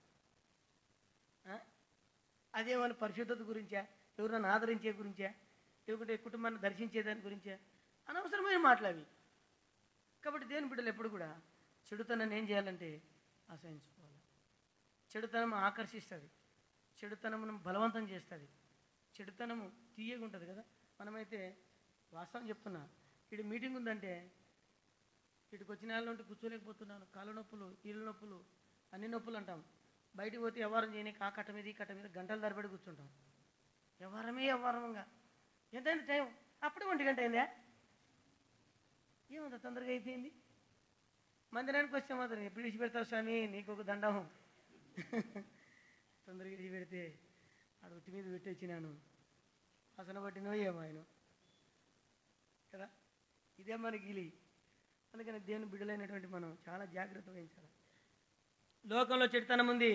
అదేమన్నా పరిశుద్ధత గురించా? ఎవరైనా ఆదరించే గురించా? లేకుంటే కుటుంబాన్ని దర్శించేదాని గురించా? అనవసరమైన మాటలు అవి. కాబట్టి దేవుని బిడ్డలు ఎప్పుడు కూడా చెడుతనాన్ని ఏం చేయాలంటే ఆశ్రయించుకోవాలి. చెడుతనం ఆకర్షిస్తుంది, చెడుతనమును బలవంతం చేస్తుంది. చెడుతనము తీయగా ఉంటుంది కదా. మనమైతే వాస్తవం చెప్తున్నా, ఇటు మీటింగ్ ఉందంటే ఇటుకు వచ్చిన వాళ్ళ నుండి కూర్చోలేకపోతున్నాను, కాళ్ళ నొప్పులు, కీళ్ళ నొప్పులు, అన్ని నొప్పులు అంటాం. బయటికి పోతే వ్యవహారం చేయనీకి ఆ కట్ట మీద ఈ కట్ట మీద గంటల తరబడి కూర్చుంటాం. వ్యవహారంగా ఎంతైంది టైం? అప్పుడే 1 గంట అయిందా? ఏముంది తొందరగా అయిపోయింది. మందిరానికి వస్తే మాత్రం ఎప్పుడు విడిచిపెడతావు స్వామి, నీకు ఒక దండం. తొందరగా విడిచిపెడితే ఆడ ఒట్టి మీద పెట్టి వచ్చినాను, వాసన పట్టినో ఏమో ఆయన కదా. ఇదే మన గిలి. అందుకని దేవుని బిడ్డలైనటువంటి మనం చాలా జాగ్రత్త వహించాలి. లోకంలో చెడుతనం ఉంది,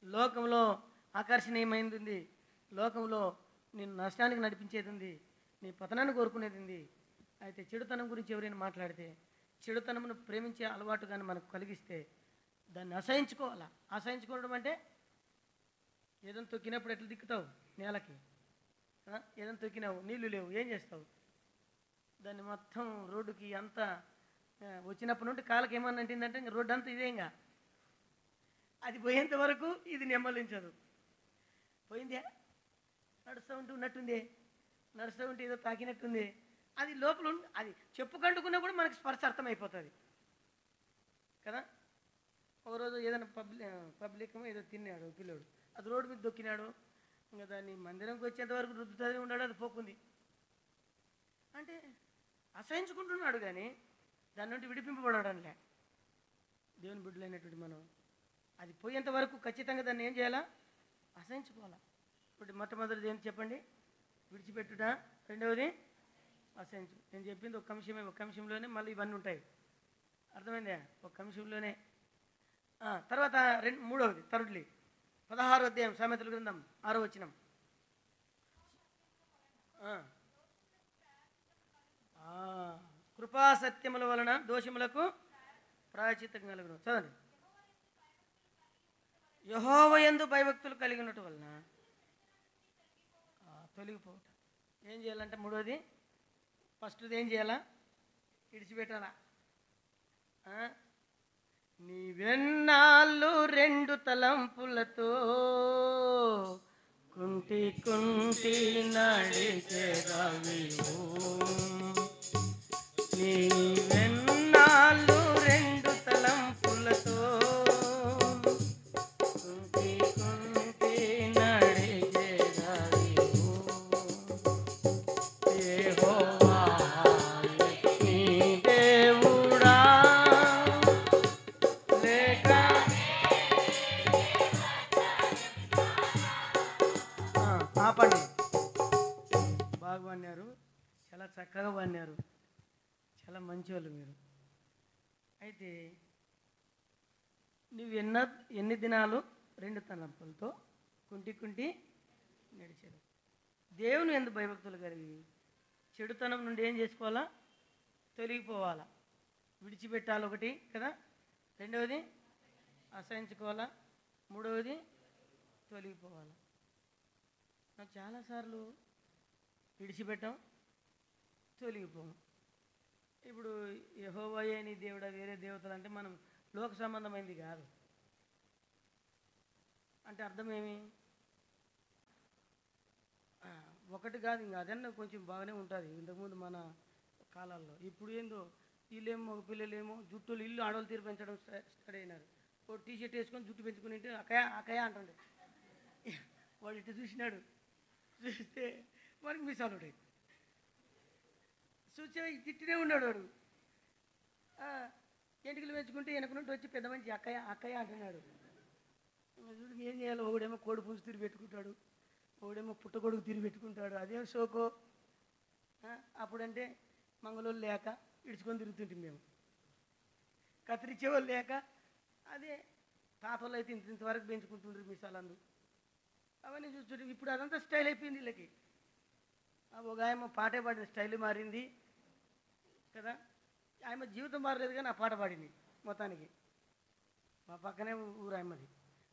లోకంలో ఆకర్షణీయమైంది ఉంది, లోకంలో నేను నష్టానికి నడిపించేది ఉంది, నీ పతనాన్ని కోరుకునేది ఉంది. అయితే చెడుతనం గురించి ఎవరైనా మాట్లాడితే, చెడుతనమును ప్రేమించే అలవాటు కానీ మనకు కలిగిస్తే దాన్ని అసహించుకోవాలా. అసహించుకోవడం అంటే ఏదైనా తొక్కినప్పుడు ఎట్లా దిక్కుతావు నేలకి, ఏదైనా తొక్కినావు నీళ్లు లేవు, ఏం చేస్తావు? దాన్ని మొత్తం రోడ్డుకి అంతా వచ్చినప్పటి నుండి కాళ్ళకి ఏమన్నా అంటిందంటే ఇంకా రోడ్డు అంతా ఇదేంగా, అది పోయేంత వరకు ఇది నెమ్మలించదు. పోయిందే, నడుస్తూ ఉంటూ ఉన్నట్టుంది, నడుస్తూ ఉంటే ఏదో తాకినట్టుంది, అది లోపల అది చెప్పుకంటుకున్నా కూడా మనకి స్పర్శ అర్థమైపోతుంది కదా. ఒకరోజు ఏదైనా పబ్లిక్ ఏదో తిన్నాడు పిల్లోడు, అది రోడ్డు మీద దొక్కినాడు, ఇంకా దాన్ని మందిరంకి వచ్చేంత వరకు రుద్దుతూనే ఉన్నాడు, అది పోకుంది. అంటే అసహించుకుంటున్నాడు కానీ దాని నుండి విడిపింపబడడంలే. దేవుని బిడ్డలైనటువంటి మనం అది పోయేంత వరకు ఖచ్చితంగా దాన్ని ఏం చేయాలా? అసహించుకోవాలా. ఇప్పుడు మొట్టమొదటిది ఏంటి చెప్పండి? విడిచిపెట్టుట. రెండవది అసహించు. నేను చెప్పింది ఒక అంశంలోనే మళ్ళీ ఇవన్నీ ఉంటాయి, అర్థమైందా? ఒక అంశంలోనే. తర్వాత మూడవది థర్డ్లీ 16వ అధ్యాయం సామెతల గ్రంథం 6వ వచనం. కృపా సత్యముల వలన దోషములకు ప్రాయశ్చిత్తం కలుగును. చదవండి. యెహోవా యందు భయభక్తులు కలిగి ఉండటం వలన తొలగిపోవటం. ఏం చేయాలంటే మూడోది, ఫస్ట్ది ఏం చేయాలా? విడిచిపెట్టాలా. నీవెన్నాళ్ళు రెండు తలంపులతో కుంటి కుంటి నడిచెదవివో, నీవెన్నాళ్ళు రెండు తలంపులతో కుంటి కుంటి నడిచెదవివో, యెహోవా నీ దేవుడా లేక. ఆపండి, బాగా పాడినారు, చాలా చక్కగా పాడినారు, చాలా మంచివాళ్ళు మీరు. అయితే నువ్వు ఎన్ని దినాలు రెండు తలంపులతో కుంటి కుంటి నడిచారు. దేవుని యందు భయభక్తులు కలిగి చెడుతనం నుండి ఏం చేసుకోవాలా? తొలగిపోవాలా. విడిచిపెట్టాలి ఒకటి కదా, రెండవది అసహించుకోవాలా, మూడవది తొలగిపోవాలా. నాకు చాలాసార్లు విడిచిపెట్టాం, తొలగిపోం. ఇప్పుడు యెహోవాయే నీ దేవుడా, వేరే దేవతలు అంటే మనం లోక సంబంధమైంది కాదు అంటే అర్థమేమి? ఒకటి కాదు, ఇంకా అదన్నా కొంచెం బాగానే ఉంటుంది ఇంతకుముందు మన కాలాల్లో. ఇప్పుడు ఏందో వీళ్ళేమో మగ పిల్లలేమో జుట్టులు ఇల్లు ఆడవాళ్ళు తీరు పెంచడం స్టార్ట్ అయినారు. ఓ టీషర్ట్ వేసుకొని జుట్టు పెంచుకుని అక్కయ్య అక్కయ్య అంటుండే. వాడు ఇటు చూసినాడు, చూస్తే వాడికి మిసాలు ఉంటాయి, చూసే తిట్టినే ఉన్నాడు వాడు. ఎంటికలు పెంచుకుంటే వెనక నుండి వచ్చి పెద్ద మంచి అక్కయ్య అక్కయ్య అంటున్నాడు. చూడు ఏం చేయాలి? ఒకడేమో కోడి పుంజు తిరిగి పెట్టుకుంటాడు, ఒకడేమో పుట్టగొడుగు తిరిగి పెట్టుకుంటాడు, అదేం షోకో. అప్పుడంటే మంగళోళ్ళు లేక ఇడుచుకొని తిరుగుతుంటాం మేము, కత్తిరించేవాళ్ళు లేక. అదే తాతలు అయితే ఇంతవరకు పెంచుకుంటుండ్రు మిసాలందు, అవన్నీ చూస్తుంటే ఇప్పుడు అదంతా స్టైల్ అయిపోయింది వీళ్ళకి. ఒక ఆయమ పాటే పాడిన స్టైల్ మారింది కదా, ఆయమ జీవితం మారలేదు కానీ ఆ పాట పాడింది మొత్తానికి. మా పక్కనే ఊరు ఆయమది.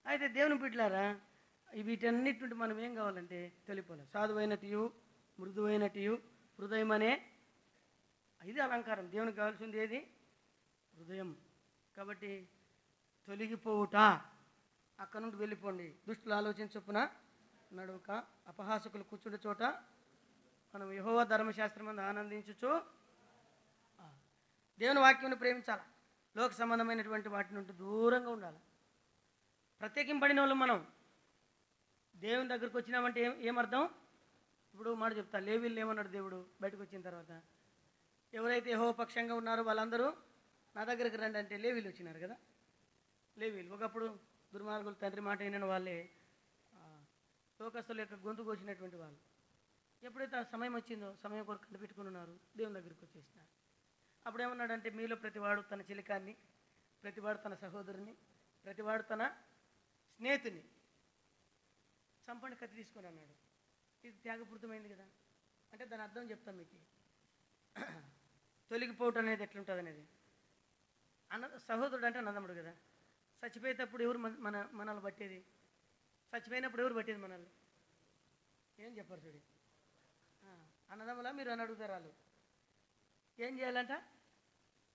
అయితే దేవుని బిడ్డలారా, వీటన్నిటి నుండి మనం ఏం కావాలంటే తెలిపోలే. సాధువైనటియు మృదువైనటియు హృదయం అనే ఇది అలంకారం. దేవునికి కావాల్సింది ఏది? హృదయం. కాబట్టి తొలగిపోవుట, అక్కడ నుండి వెళ్ళిపోండి. దుష్టులు ఆలోచన చొప్పున నడువుక, అపహాసకులు కూర్చుండే చోట మనం యెహోవా ధర్మశాస్త్రం అందు ఆనందించుచు దేవుని వాక్యం ప్రేమించాలి. లోక సంబంధమైనటువంటి వాటి నుండి దూరంగా ఉండాలి. ప్రత్యేకింపడిన వాళ్ళు మనం దేవుని దగ్గరికి వచ్చినామంటే ఏమర్థం? ఇప్పుడు మాట చెప్తా, లేవీళ్ళు ఏమన్నాడు దేవుడు బయటకు వచ్చిన తర్వాత? ఎవరైతే యెహోవా పక్షంగా ఉన్నారో వాళ్ళందరూ నా దగ్గరికి రండి అంటే లేవీళ్ళు వచ్చినారు కదా. లేవీళ్ళు ఒకప్పుడు దుర్మార్గులు, తండ్రి మాట అయిన వాళ్ళే, లోకస్తుల యొక్క గొంతు కోసినటువంటి వాళ్ళు. ఎప్పుడైతే ఆ సమయం వచ్చిందో సమయం కొరకు కనిపెట్టుకుని ఉన్నారు, దేవుని దగ్గరికి వచ్చేసినారు. అప్పుడు ఏమన్నాడంటే, మీలో ప్రతివాడు తన చిలికాన్ని, ప్రతివాడు తన సహోదరుని, ప్రతివాడు తన స్నేహితుని చంపండి, కత్తి తీసుకొని అన్నాడు. ఇది త్యాగపూరితమైంది కదా. అంటే దాని అర్థం చెప్తాను మీకు. తొలగిపోవటం అనేది ఎట్లుంటుంది అనేది. సహోదరుడు అంటే అన్నదమ్ముడు కదా. చచ్చిపోయేటప్పుడు ఎవరు మనల్ని పట్టేది? చచ్చిపోయినప్పుడు ఎవరు పట్టేది మనల్ని? ఏం చెప్పారు చూడి. అన్నదమ్ములా మీరు అని అడుగుతారు వాళ్ళు. ఏం చేయాలంట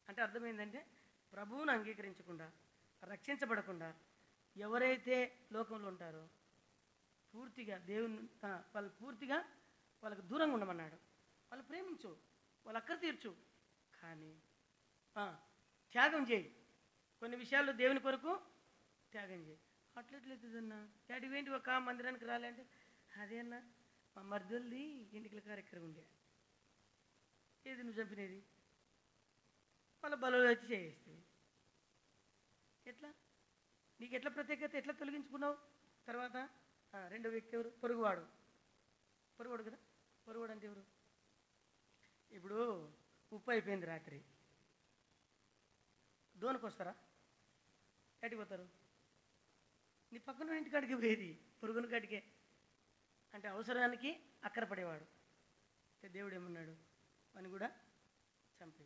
అంటే అర్థం ఏంటంటే, ప్రభువును అంగీకరించకుండా, రక్షించబడకుండా ఎవరైతే లోకంలో ఉంటారో పూర్తిగా దేవుని వాళ్ళు పూర్తిగా వాళ్ళకు దూరంగా ఉండమన్నాడు. వాళ్ళు ప్రేమించు, వాళ్ళు అక్కర తీర్చు, కానీ త్యాగం చేయి. కొన్ని విషయాల్లో దేవుని కొరకు త్యాగం చేయి. అట్లట్లేదన్నా డాడీ ఏంటి ఒక మందిరానికి రాలంటే, అదే అన్న మా మర్దల్ది ఎన్నికల కార్యక్రమం ఉండే, ఏది నువ్వు చంపినది? వాళ్ళ బలలో వచ్చి చేయిస్తుంది. ఎట్లా నీకు ఎట్లా ప్రత్యేకత ఎట్లా తొలగించుకున్నావు? తర్వాత రెండో వ్యక్తి ఎవరు? పొరుగువాడు. పొరుగువాడు కదా. పొరుగువాడు అంటే ఎవరు? ఇప్పుడు ఉప్పు అయిపోయింది రాత్రి, దోనికి వస్తారా? ఎటుకి పోతారు? నీ పక్కన ఇంటికాడికి పోయేది పొరుగుని కాడికే. అంటే అవసరానికి అక్కర పడేవాడు. దేవుడు ఏమన్నాడు? అని కూడా చంపే.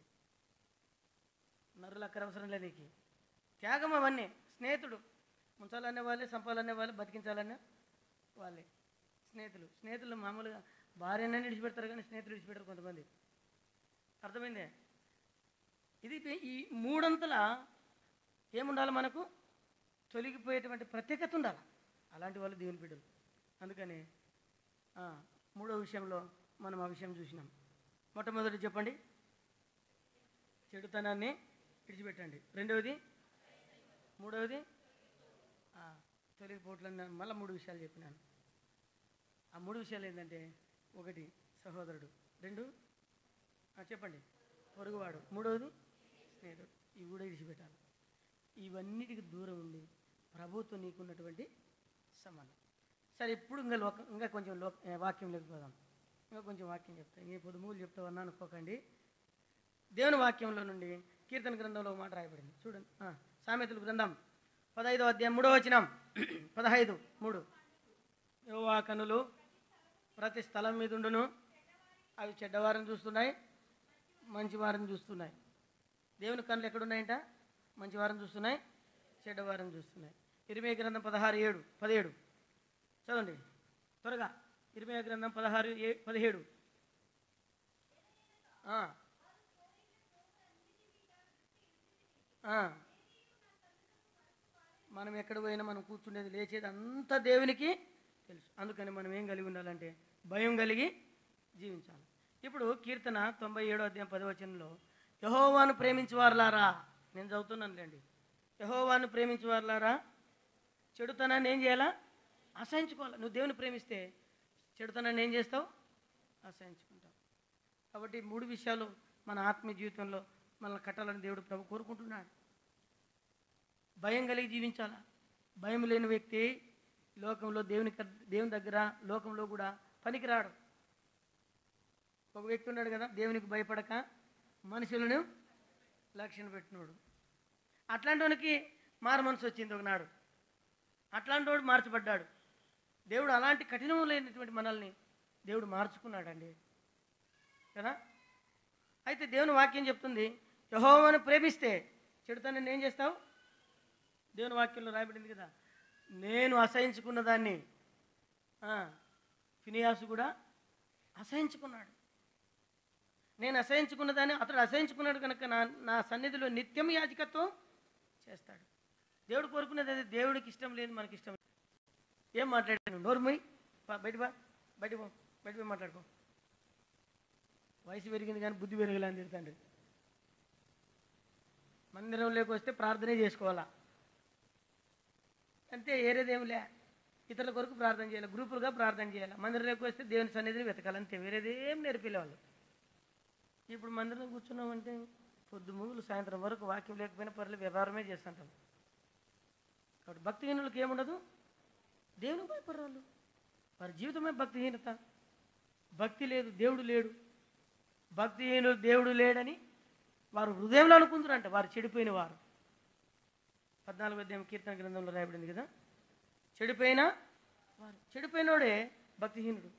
నరులు అక్కర అవసరం లేదు నీకు. త్యాగం అవన్నీ. స్నేహితుడు ముంచాలనే వాళ్ళే, చంపాలనే వాళ్ళే, బతికించాలనే వాళ్ళే స్నేహితులు. స్నేహితులు మామూలుగా భార్యనే విడిచిపెడతారు కానీ స్నేహితులు విడిచిపెడతారు కొంతమంది. అర్థమైందే? ఇది ఈ మూడంతలా ఏముండాలి మనకు? తొలగిపోయేటువంటి ప్రత్యేకత ఉండాలి. అలాంటి వాళ్ళు దేవుని బిడ్డలు. అందుకని మూడో విషయంలో మనం ఆ విషయం చూసినాం. మొట్టమొదటి చెప్పండి, చెడుతనాన్ని విడిచిపెట్టండి. రెండవది, మూడవది తొలగిపోవట్లన్న. మళ్ళీ 3 విషయాలు చెప్పినాను. ఆ 3 విషయాలు ఏంటంటే, ఒకటి సహోదరుడు, 2 చెప్పండి పొరుగువాడు, 3వది స్నేహితుడు. ఇవి కూడా విడిచిపెట్టాలి. ఇవన్నిటికి దూరం ఉండి ప్రభుత్వం నీకున్నటువంటి సంబంధం. సరే, ఇప్పుడు ఇంకా కొంచెం వాక్యం లేకపోదాం. ఇంకా కొంచెం వాక్యం చెప్తాను. ఏ పొదుములు చెప్తావన్నా అనుకోకండి. దేవుని వాక్యంలో నుండి కీర్తన గ్రంథంలో ఒక మాట రాయబడింది చూడండి. సామెతల గ్రంథం 15వ అధ్యాయం 3వ వచనం. 15:3. యెహోవా కన్నులు ప్రతి స్థలం మీద ఉండును, అవి చెడ్డవారిని చూస్తున్నాయి, మంచివారిని చూస్తున్నాయి. దేవుని కన్నులు ఎక్కడున్నాయంట? మంచివారిని చూస్తున్నాయి, చెడ్డవారిని చూస్తున్నాయి. ఇర్మీయా గ్రంథం 16:17 చదవండి త్వరగా. ఇర్మీయా గ్రంథం 16:17. మనం ఎక్కడ పోయినా మనం కూర్చునేది, లేచేది అంతా దేవునికి తెలుసు. అందుకని మనం ఏం కలిగి ఉండాలంటే భయం కలిగి జీవించాలి. ఇప్పుడు కీర్తన 97వ అధ్యాయం 10వ వచనంలో, యెహోవాను ప్రేమించువారులారా, నేను చదువుతున్నాను లేండి. యెహోవాను ప్రేమించువారులారా, చెడుతనాన్ని ఏం చేయాలా? అసహించుకోవాలి. నువ్వు దేవుని ప్రేమిస్తే చెడుతనాన్ని ఏం చేస్తావు? అసహించుకుంటావు. కాబట్టి 3 విషయాలు మన ఆత్మీయ జీవితంలో మనల్ని కట్టాలని దేవుడు ప్రభు కోరుకుంటున్నాడు. భయం కలిగి జీవించాలా. భయం లేని వ్యక్తి లోకంలో దేవుని దగ్గర లోకంలో కూడా పనికిరాడు. ఒక వ్యక్తి ఉన్నాడు కదా, దేవునికి భయపడక మనుషులను లక్ష్యం పెట్టినోడు. అట్లాంటి వానికి మారు మనసు వచ్చింది ఒకనాడు. అట్లాంటి వాడు మార్చబడ్డాడు. దేవుడు అలాంటి కఠినం లేనటువంటి మనల్ని దేవుడు మార్చుకున్నాడండి కదా. అయితే దేవుని వాక్యం చెప్తుంది, యెహోవాను ప్రేమిస్తే చెడుతనాన్ని ఏం చేస్తావు? దేవుని వాక్యంలో రాయబడింది కదా, నేను అసహించుకున్న దాన్ని ఫినియాసు కూడా అసహించుకున్నాడు. నేను అసహించుకున్న దాన్ని అతడు అసహించుకున్నాడు కనుక నా సన్నిధిలో నిత్యం యాజకత్వం చేస్తాడు. దేవుడు కోరుకునేది అది. దేవుడికి ఇష్టం లేదు, మనకి ఇష్టం. ఏం మాట్లాడాను? నోరు మూయి, బయటికి పోయి మాట్లాడుకో. వయసు పెరిగింది కానీ బుద్ధి పెరగలే అని తిడతాండ్రి. మందిరంలోకి వస్తే ప్రార్థనే చేసుకోవాలా అంతే, ఏరేదేమిలే. ఇతరుల కొరకు ప్రార్థన చేయాలి, గ్రూపులుగా ప్రార్థన చేయాలి. మందిరంలోకి వస్తే దేవుని సన్నిధిని వెతకాలి అంతే, వేరేదేం నేర్పిలే వాళ్ళు. ఇప్పుడు మందిరం కూర్చున్నామంటే పొద్దుమూగులు సాయంత్రం వరకు వాక్యం లేకపోయినా పర్లేదు, వ్యవహారమే చేస్తుంటాం. కాబట్టి భక్తిహీనులకు ఏముండదు, దేవుని భయపడరాళ్ళు. వారి జీవితమే భక్తిహీనత. భక్తి లేదు, దేవుడు లేడు. భక్తిహీనులు దేవుడు లేడని వారు హృదయంలో అనుకుంటారంట, వారు చెడిపోయిన వారు. 14వ అధ్యాయం కీర్తన గ్రంథంలో రాయబడింది కదా, చెడిపోయినోడే భక్తిహీనుడు.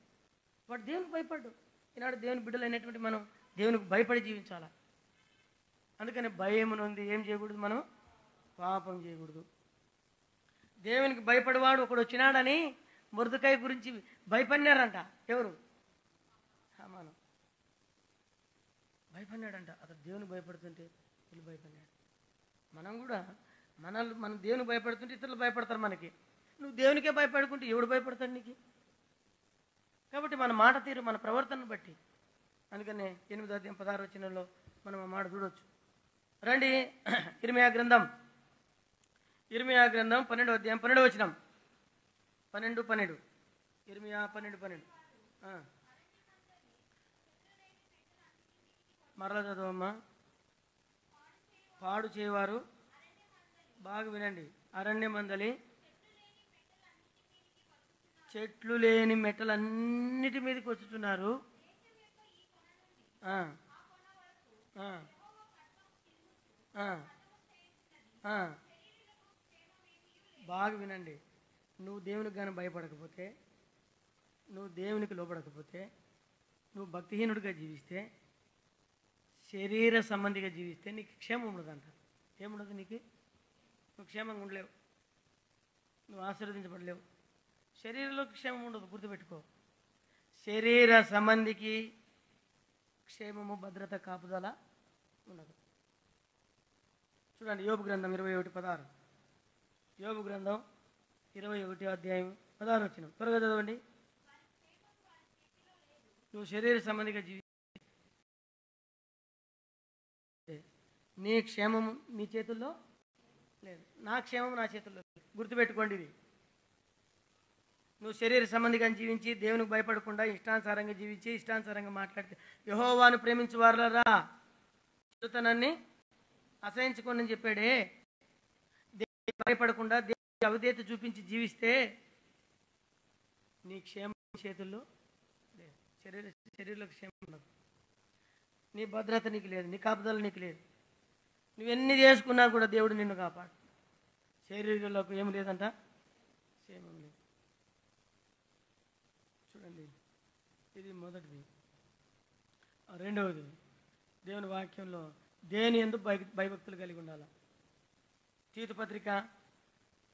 వాడు దేవునికి భయపడ్డు. ఈనాడు దేవుని బిడ్డలైనటువంటి మనం దేవునికి భయపడి జీవించాలి. అందుకని భయం ఉంది, ఏం చేయకూడదు, మనం పాపం చేయకూడదు. దేవునికి భయపడేవాడు ఒకడు వచ్చినాడని మొర్దెకై గురించి భయపడినారంట. ఎవరు? హామాను భయపడినాడంట. అతను దేవునికి భయపడుతుంటే వీళ్ళు భయపడినాడు. మనం కూడా మనం దేవునికి భయపడుతుంటే ఇతరులు భయపడతారు మనకి. నువ్వు దేవునికే భయపడుకుంటే ఎవడు భయపడతాడు నీకు? కాబట్టి మన మాట తీరు, మన ప్రవర్తనను బట్టి. అందుకనే 8:16 మనం ఆ మాట చూడవచ్చు. రండి, ఇర్మియా గ్రంథం 12 12 ఇర్మియా 12 మరలా చదవమ్మా. పాడు చేయవారు, బాగా వినండి, అరణ్య మందలి చెట్లు లేని మెట్టలన్నిటి మీదకి వచ్చుతున్నారు. బాగా వినండి. నువ్వు దేవునికి కానీ భయపడకపోతే, నువ్వు దేవునికి లోపడకపోతే, నువ్వు భక్తిహీనుడిగా జీవిస్తే, శరీర సంబంధిగా జీవిస్తే నీకు క్షేమం ఉండదంట. ఏముండదు నీకు? నువ్వు క్షేమంగా ఉండలేవు, నువ్వు ఆశీర్వదించబడలేవు. శరీరంలో క్షేమం ఉండదు, గుర్తుపెట్టుకో. శరీర సంబంధికి క్షేమము, భద్రత, కాపుదల ఉండదు. చూడండి, యోబు గ్రంథం 21:16. యోబు గ్రంథం 21:16. త్వరగా చదవండి. నువ్వు శరీర సంబంధిగా జీవి, నీ క్షేమము నీ చేతుల్లో లేదు, నా క్షేమం నా చేతుల్లో లేదు. గుర్తుపెట్టుకోండి ఇది. నువ్వు శరీర సంబంధిగా జీవించి దేవునికి భయపడకుండా ఇష్టానుసారంగా జీవించి ఇష్టానుసారంగా మాట్లాడితే, యెహోవాను ప్రేమించు వారలారా చెడుతనాన్ని అసహించుకోండి అని చెప్పాడే. దేవునికి భయపడకుండా దేవునికి అవిధేయత చూపించి జీవిస్తే నీ క్షేమం చేతుల్లో లేదు, శరీరంలో క్షేమం ఉండదు, నీ భద్రత నీకు లేదు, నీ కాపుదల నీకు లేదు. నువ్వెన్ని చేసుకున్నా కూడా దేవుడు నిన్ను కాపాడు. శరీరంలోకి ఏం లేదంట, క్షేమం లేదు. చూడండి, ఇది మొదటిది. రెండవది, దేవుని వాక్యంలో దేని యందు భయభక్తులు కలిగి ఉండాలి. తీతు పత్రిక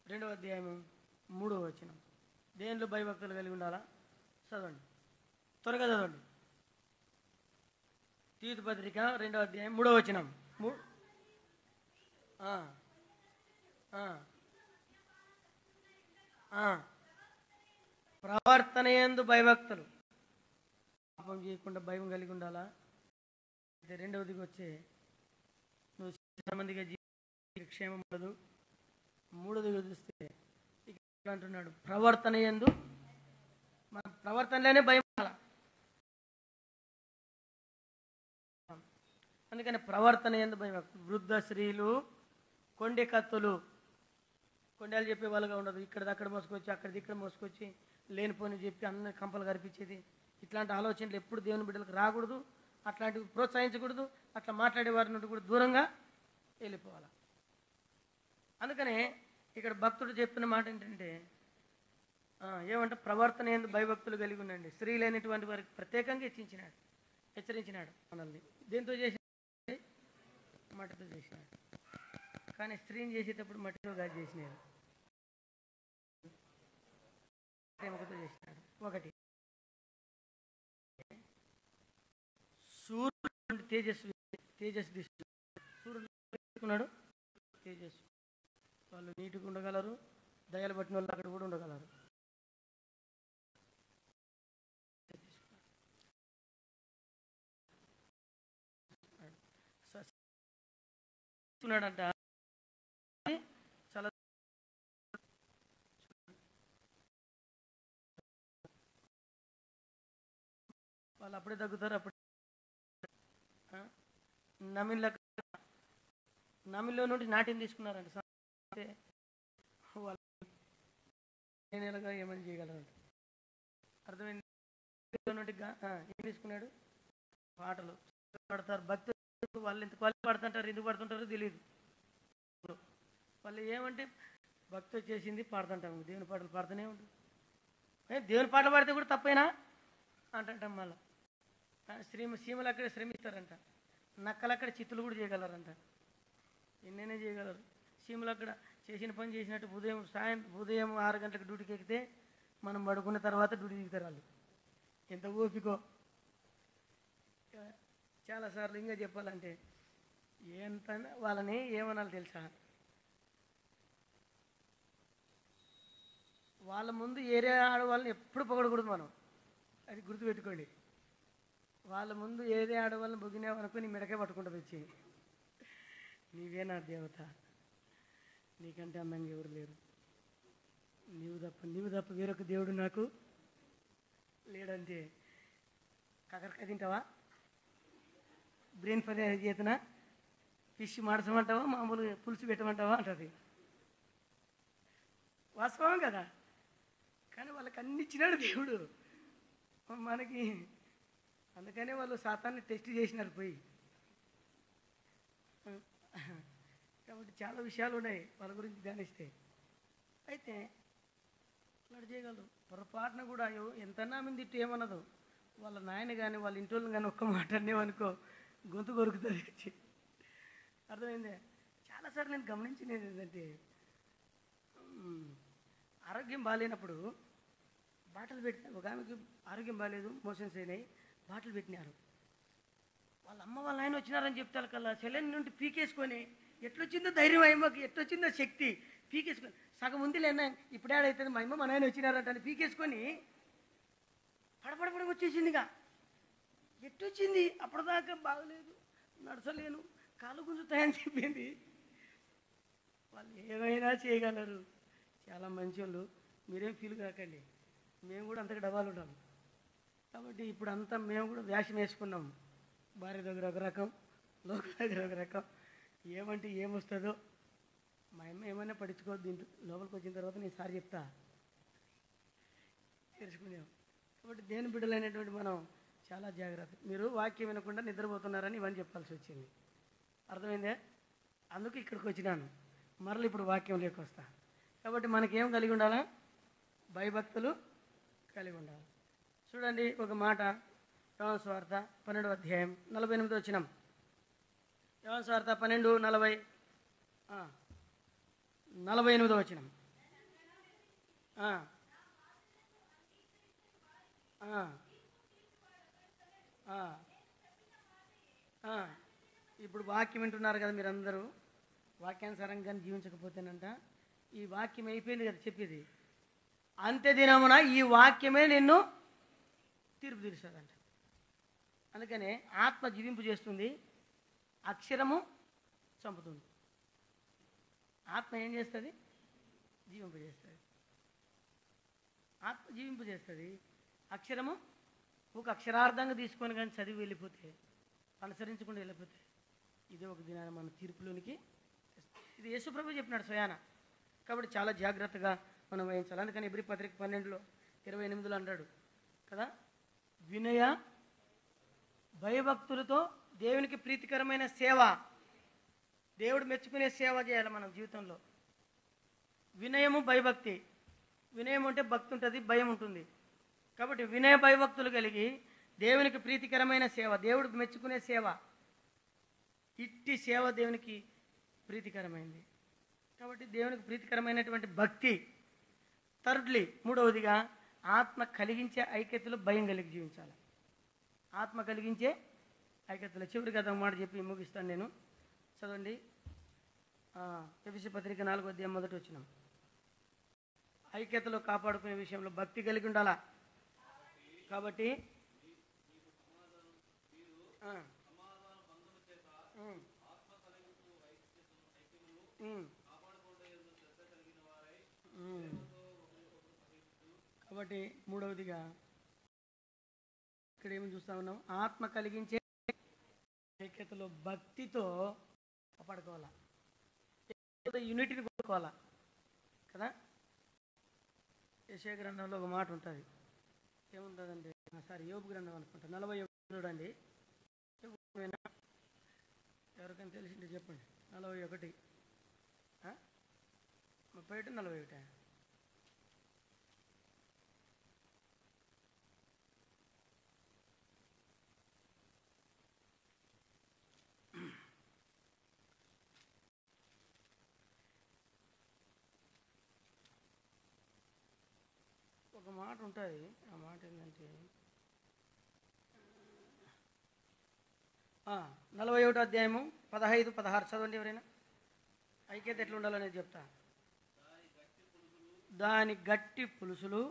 2:3 దేనిలో భయభక్తులు కలిగి ఉండాలా? చదవండి, త్వరగా చదవండి. తీతు పత్రిక 2:3 ప్రవర్తన యందు భయభక్తులు, పాపం చేయకుండా భయం కలిగి ఉండాలా. అయితే రెండవదికి వచ్చే, నువ్వు సంబంధిగా జీవిత క్షేమం ఉండదు. మూడవదిగా చూస్తే ఇక్కడ అంటున్నాడు, ప్రవర్తన యందు, మన ప్రవర్తనలోనే భయం ఉండాలా. అందుకని ప్రవర్తన యందు భయభక్తులు. వృద్ధ స్త్రీలు, కొండె కత్తులు, కొండలు చెప్పే వాళ్ళగా ఉండదు. ఇక్కడిది అక్కడ మోసుకొచ్చి, అక్కడిది ఇక్కడ మోసుకొచ్చి, లేనిపోని చెప్పి అన్ని కంపలు కనిపించేది. ఇట్లాంటి ఆలోచనలు ఎప్పుడు దేవుని బిడ్డలకు రాకూడదు. అట్లాంటివి ప్రోత్సహించకూడదు. అట్లా మాట్లాడే వారి నుండి కూడా దూరంగా వెళ్ళిపోవాలి. అందుకనే ఇక్కడ భక్తుడు చెప్పిన మాట ఏంటంటే, ఏమంటే ప్రవర్తన యందు భయభక్తులు కలిగి ఉండండి. స్త్రీలైనటువంటి వారికి ప్రత్యేకంగా హెచ్చరించినాడు మనల్ని. దేంతో చేసి? మట్టితో చేసినాడు. కానీ స్త్రీని చేసేటప్పుడు మట్టితో కాదు చేసినాడు, ప్రేమతో చేసినాడు. ఒకటి, సూర్యుడు తేజస్సు సూర్యుడు తీసుకున్నాడు తేజస్సు. వాళ్ళు నీటిగా ఉండగలరు, దయలు పట్టిన వాళ్ళు అక్కడ కూడా ఉండగలరు. తీసుకున్నాడంట. చాలా వాళ్ళు అప్పుడే తగ్గుతారు. అప్పుడే నమిలో నుండి నాట్యం తీసుకున్నారంట. వాళ్ళు నెలగా ఏమని చేయగలరంట. అర్థమైంది? ఏం తీసుకున్నాడు? పాటలు పాడతారు. భక్తులు వాళ్ళు ఎంత క్వాలిటీ పాడుతుంటారు, ఎందుకు పాడుతుంటారో తెలియదు. వాళ్ళు ఏమంటే భక్తి చేసింది పాడుతుంటాము, దేవుని పాటలు పాడుతూనే ఉంటుంది. దేవుని పాటలు పాడితే కూడా తప్పైనా అంటాం మళ్ళా. సీమలు అక్కడ శ్రమిస్తారంట, నక్కలు అక్కడ చిత్తులు కూడా చేయగలరంట, ఎన్నైనా చేయగలరు. సీమలు అక్కడ చేసిన పని చేసినట్టు ఉదయం 6 గంటలకు డ్యూటీకి ఎక్కితే మనం పడుకున్న తర్వాత డ్యూటీ దిగుతారు వాళ్ళు. ఎంత ఓపికో. చాలాసార్లు ఇంకా చెప్పాలంటే ఎంత వాళ్ళని ఏమనాలి తెలుసా, వాళ్ళ ముందు ఏరే ఆడవాళ్ళని ఎప్పుడు పొగడకూడదు మనం, అది గుర్తుపెట్టుకోండి. వాళ్ళ ముందు ఏదే ఆడవాళ్ళని బొగినావనుకో నీ మెడకే పట్టుకుంటుంది వచ్చి, నీవే నా దేవత, నీకంటే అందంగా ఎవరు లేరు, నీవు తప్ప వేరొక దేవుడు నాకు లేడంటే కాకరకాయ తింటావా, బ్రెయిన్ ఫ్రై చేతన, ఫిష్ మాడసమంటావా, మామూలుగా పులుసు పెట్టమంటావా అంటుంది. వాస్తవం కదా. కానీ వాళ్ళకి అన్ని ఇచ్చినాడు దేవుడు మనకి. అందుకనే వాళ్ళు సాతాన్ని టెస్ట్ చేసినారు పోయి. కాబట్టి చాలా విషయాలు ఉన్నాయి వాళ్ళ గురించి ధ్యానిస్తే. అయితే అలా చేయగలరు. పొరపాటున కూడా ఎంతన్నా మంది తిట్టు ఏమన్నదు, వాళ్ళ నాయన కానీ వాళ్ళ ఇంటి కానీ ఒక్క మాట అనేవనుకో గొంతు కొరుకుతుంది. అర్థమైందే. చాలాసార్లు నేను గమనించినది ఏంటంటే, ఆరోగ్యం బాగాలేనప్పుడు బాటలు పెట్టిన ఒక ఆమెకి ఆరోగ్యం బాగాలేదు, మోషన్స్ అయినాయి, బాటలు పెట్టినారు. వాళ్ళ అమ్మ వాళ్ళ ఆయన వచ్చినారని చెప్తారు కల్లా సెలైన్ నుండి పీకేసుకొని, ఎట్లొచ్చిందో ధైర్యం అయ్యమ్మకి, ఎట్లొచ్చిందో శక్తి, పీకేసుకొని సగం ఉంది లేనా ఇప్పుడు ఏడవుతుంది మా అమ్మ మా నాయన వచ్చినారంట అని పీకేసుకొని పడపడపడం వచ్చేసిందిగా. ఎట్టొచ్చింది, అప్పటిదాకా బాగలేదు, నడచలేను, కాలు గుంజుతాయని చెప్పింది. వాళ్ళు ఏమైనా చేయగలరు, చాలా మంచి వాళ్ళు. మీరేం ఫీల్ కాకండి, మేము కూడా అంతకు డబ్బాలు ఉన్నాం. కాబట్టి ఇప్పుడు అంతా మేము కూడా వేషం వేసుకున్నాం. భార్య దగ్గర ఒక రకం, లోక దగ్గర ఒక రకం, ఏమంటే ఏమొస్తుందో. మా అమ్మ ఏమైనా పడించుకోవద్దు, దీంట్లో లోపలికి వచ్చిన తర్వాత నేను సారి చెప్తా తెలుసుకున్నాం. కాబట్టి దేని బిడ్డలైనటువంటి మనం చాలా జాగ్రత్త. మీరు వాక్యం వినకుండా నిద్రపోతున్నారని ఇవన్నీ చెప్పాల్సి వచ్చింది. అర్థమైందే. అందుకు ఇక్కడికి వచ్చినాను. మరలు ఇప్పుడు వాక్యం లేకొస్తా. కాబట్టి మనకేం కలిగి ఉండాలా, భయభక్తులు కలిగి ఉండాలి. చూడండి ఒక మాట, యోహాను సువార్త 12వ అధ్యాయం 48వ వచనం. యోహాను సువార్త 12:48వ వచనం. ఇప్పుడు వాక్యం వింటున్నారు కదా మీరందరూ. వాక్యానుసారంగా జీవించకపోతేనంట ఈ వాక్యం అయిపోయింది కదా చెప్పేది, అంత్య దినమున ఈ వాక్యమే నిన్ను తీర్పు తీరుస్తుందంట. అందుకనే ఆత్మ జీవింపు చేస్తుంది, అక్షరము చంపుతుంది. ఆత్మ ఏం చేస్తుంది, జీవింపు చేస్తుంది. ఆత్మ జీవింపు చేస్తుంది, అక్షరము ఒక అక్షరార్థంగా తీసుకొని కానీ చదివి వెళ్ళిపోతే, అనుసరించకుండా వెళ్ళిపోతే ఇది ఒక దినాన మన తీర్పులోనికి. ఇది యేసుప్రభు చెప్పినాడు స్వయాన. కాబట్టి చాలా జాగ్రత్తగా మనం వహించాలి. అందుకని ఎబ్రీ పత్రిక 12:28 అన్నాడు కదా, వినయ భయభక్తులతో దేవునికి ప్రీతికరమైన సేవ, దేవుడు మెచ్చుకునే సేవ చేయాలి మనం జీవితంలో. వినయము భయభక్తి. వినయం అంటే భక్తి ఉంటుంది, భయం ఉంటుంది. కాబట్టి వినయ భయభక్తులు కలిగి దేవునికి ప్రీతికరమైన సేవ, దేవుడు మెచ్చుకునే సేవ, ఇట్టి సేవ దేవునికి ప్రీతికరమైంది. కాబట్టి దేవునికి ప్రీతికరమైనటువంటి భక్తి. థర్డ్లీ, మూడవదిగా ఆత్మ కలిగించే ఐక్యతలో భయం కలిగి జీవించాలి. ఆత్మ కలిగించే ఐక్యతలో. చివరి కథ మాట చెప్పి ముగిస్తాను నేను. చదవండి ఎఫెసీ పత్రిక 4వ అధ్యాయం 1వ వచనం. ఐక్యతలో కాపాడుకునే విషయంలో భక్తి కలిగి ఉండాలా. కాబట్టి కాబట్టి మూడవదిగా ఇక్కడ ఏమి చూస్తా ఉన్నాం, ఆత్మ కలిగించే ఐక్యతలో భక్తితో కాపాడుకోవాలా, యూనిటీని కోరుకోవాలా కదా. యెషయా గ్రంథంలో ఒక మాట ఉంటుంది, ఏముంటుందండి, యోబు గ్రంథం అనుకుంటా 41 చూడండి. ఎవరికైనా తెలిసింటే చెప్పండి. 41 31 41. ఒక మాట ఉంటుంది. ఆ మాట ఏంటంటే 41వ అధ్యాయము 15, 16 చదవండి ఎవరైనా. ఐక్యత ఎట్లా ఉండాలనేది చెప్తా. దాని గట్టి పులుసులు,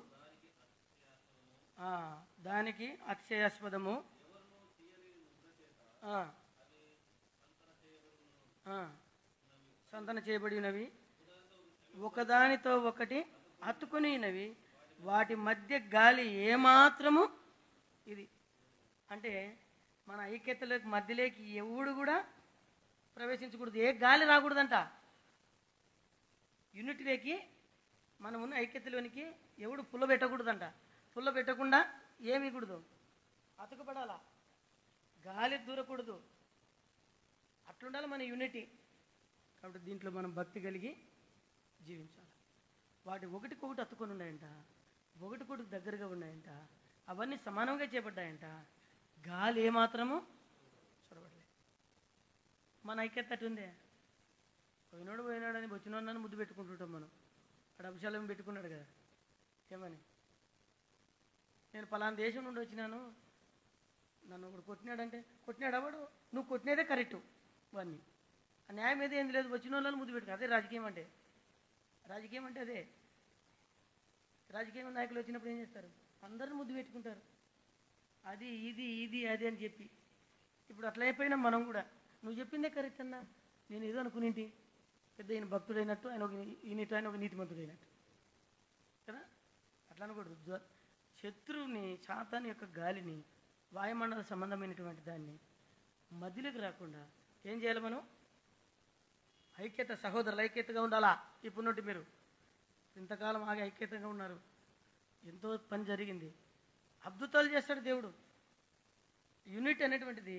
దానికి అతిశయాస్పదము, సంతన చేయబడినవి, ఒకదానితో ఒకటి హత్తుకునినవి, వాటి మధ్య గాలి ఏమాత్రము. ఇది అంటే మన ఐక్యతలోకి మధ్యలోకి ఎవడు కూడా ప్రవేశించకూడదు, ఏ గాలి రాకూడదంట. యూనిటీలోకి మనం ఉన్న ఐక్యతలోనికి ఎవడు పుల్ల పెట్టకూడదంట. పుల్ల పెట్టకుండా ఏమి కూడదు, అతుకుపడాలా, గాలి దూరకూడదు. అట్లుండాలి మన యూనిటీ. కాబట్టి దీంట్లో మనం భక్తి కలిగి జీవించాలి. వాటి ఒకటికొకటి అతుకొని ఉన్నాయంట, ఒకటికొకటి దగ్గరగా ఉన్నాయంట, అవన్నీ సమానంగా చేపడ్డాయంట. గాలి ఏమాత్రము చొరబడలేదు. మన ఐక్యత అటు ఉందే. పోయినాడు అని వచ్చినోడని ముద్దు పెట్టుకుంటుంటాం మనం. అక్కడ అంశాలు పెట్టుకున్నాడు కదా, ఏమని, నేను పలానా దేశం నుండి వచ్చినాను, నన్ను ఒకడు కొట్టినాడంటే, కొట్టినాడు అవడు, నువ్వు కొట్టినదే కరెక్టు వాడిని. ఆ న్యాయం ఏది ఏం లేదు, వచ్చిన వాళ్ళని ముద్దు పెట్టుకో. అదే రాజకీయం అంటే. రాజకీయం అంటే అదే. రాజకీయ నాయకులు వచ్చినప్పుడు ఏం చేస్తారు, అందరిని ముద్దు పెట్టుకుంటారు. అది ఇది ఇది అది అని చెప్పి. ఇప్పుడు అట్లా అయిపోయినా మనం కూడా, నువ్వు చెప్పిందే కరెక్ట్ అన్నా, నేను ఏదో అనుకునేంటి, పెద్ద ఈయన భక్తుడైనట్టు, ఆయన ఒక నీతిమంతుడైనట్టు కదా. అట్లా అనకూడదు. శత్రువుని, శాతాన్ని యొక్క గాలిని, వాయుమండల సంబంధమైనటువంటి దాన్ని మధ్యలోకి రాకుండా ఏం చేయాలి మనం? ఐక్యత, సహోదరులు ఐక్యతగా ఉండాలా. ఇప్పుడు నుండి మీరు ఇంతకాలం ఆగి ఐక్యతగా ఉన్నారు, ఎంతో పని జరిగింది, అద్భుతాలు చేస్తాడు దేవుడు. యూనిట్ అనేటువంటిది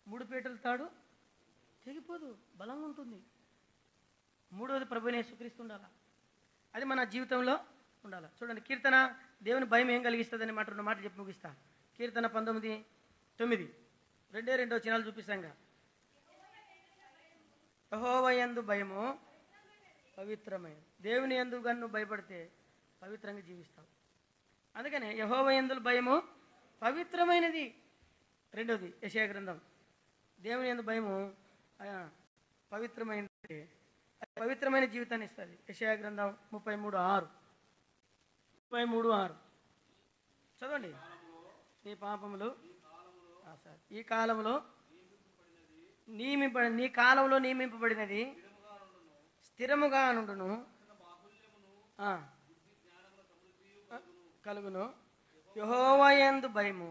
3 పీటల తాడు తెగిపోదు, బలంగా ఉంటుంది. 3వది ప్రభువుని యేసుక్రీస్తు ఉండాలా. అది మన జీవితంలో ఉండాలి. చూడండి, కీర్తన దేవుని భయం ఏం కలిగిస్తుందని మాట 2 మాటలు చెప్పి ముగిస్తా. కీర్తన 19:9 2 వచనాలు చూపిస్తాంగా. యెహోవా యందు భయము పవిత్రమైనది. దేవుని యందు గన్ను భయపడితే పవిత్రంగా జీవిస్తావు. అందుకనే యెహోవా యందు భయము పవిత్రమైనది. 2వది యెషయా గ్రంథం, దేవుని యందు భయము పవిత్రమైనది, పవిత్రమైన జీవితాన్ని ఇస్తుంది. యెషయా గ్రంథం 33:6 చదవండి. నీ పాపములు ఈ కాలంలో నీ కాలంలో నియమింపబడినది స్థిరముగా నుండును, కలుగును. యెహోవా యందు భయము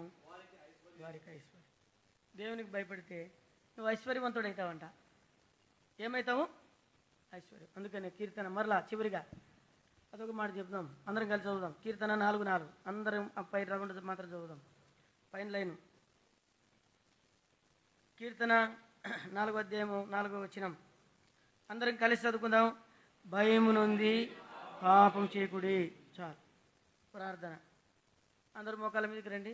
వారికి ఐశ్వర్యం. దేవునికి భయపడితే నువ్వు ఐశ్వర్యవంతుడవుతావంట. ఏమవుతావు? ఐశ్వర్యం. అందుకని కీర్తన మరలా చివరిగా అదొక మాట చెప్దాం, అందరం కలిసి చదువుదాం. కీర్తన 4:4 అందరం పైన రాకుండా మాత్రం చదువుదాం. పైన లైన్ కీర్తన 4వ అధ్యాయము 4వ వచనం అందరం కలిసి చదువుకుందాం. భయము నుండి పాపం చేయకుడి. చాలు. ప్రార్థన. అందరు మోకాళ్ళ మీదకి రండి.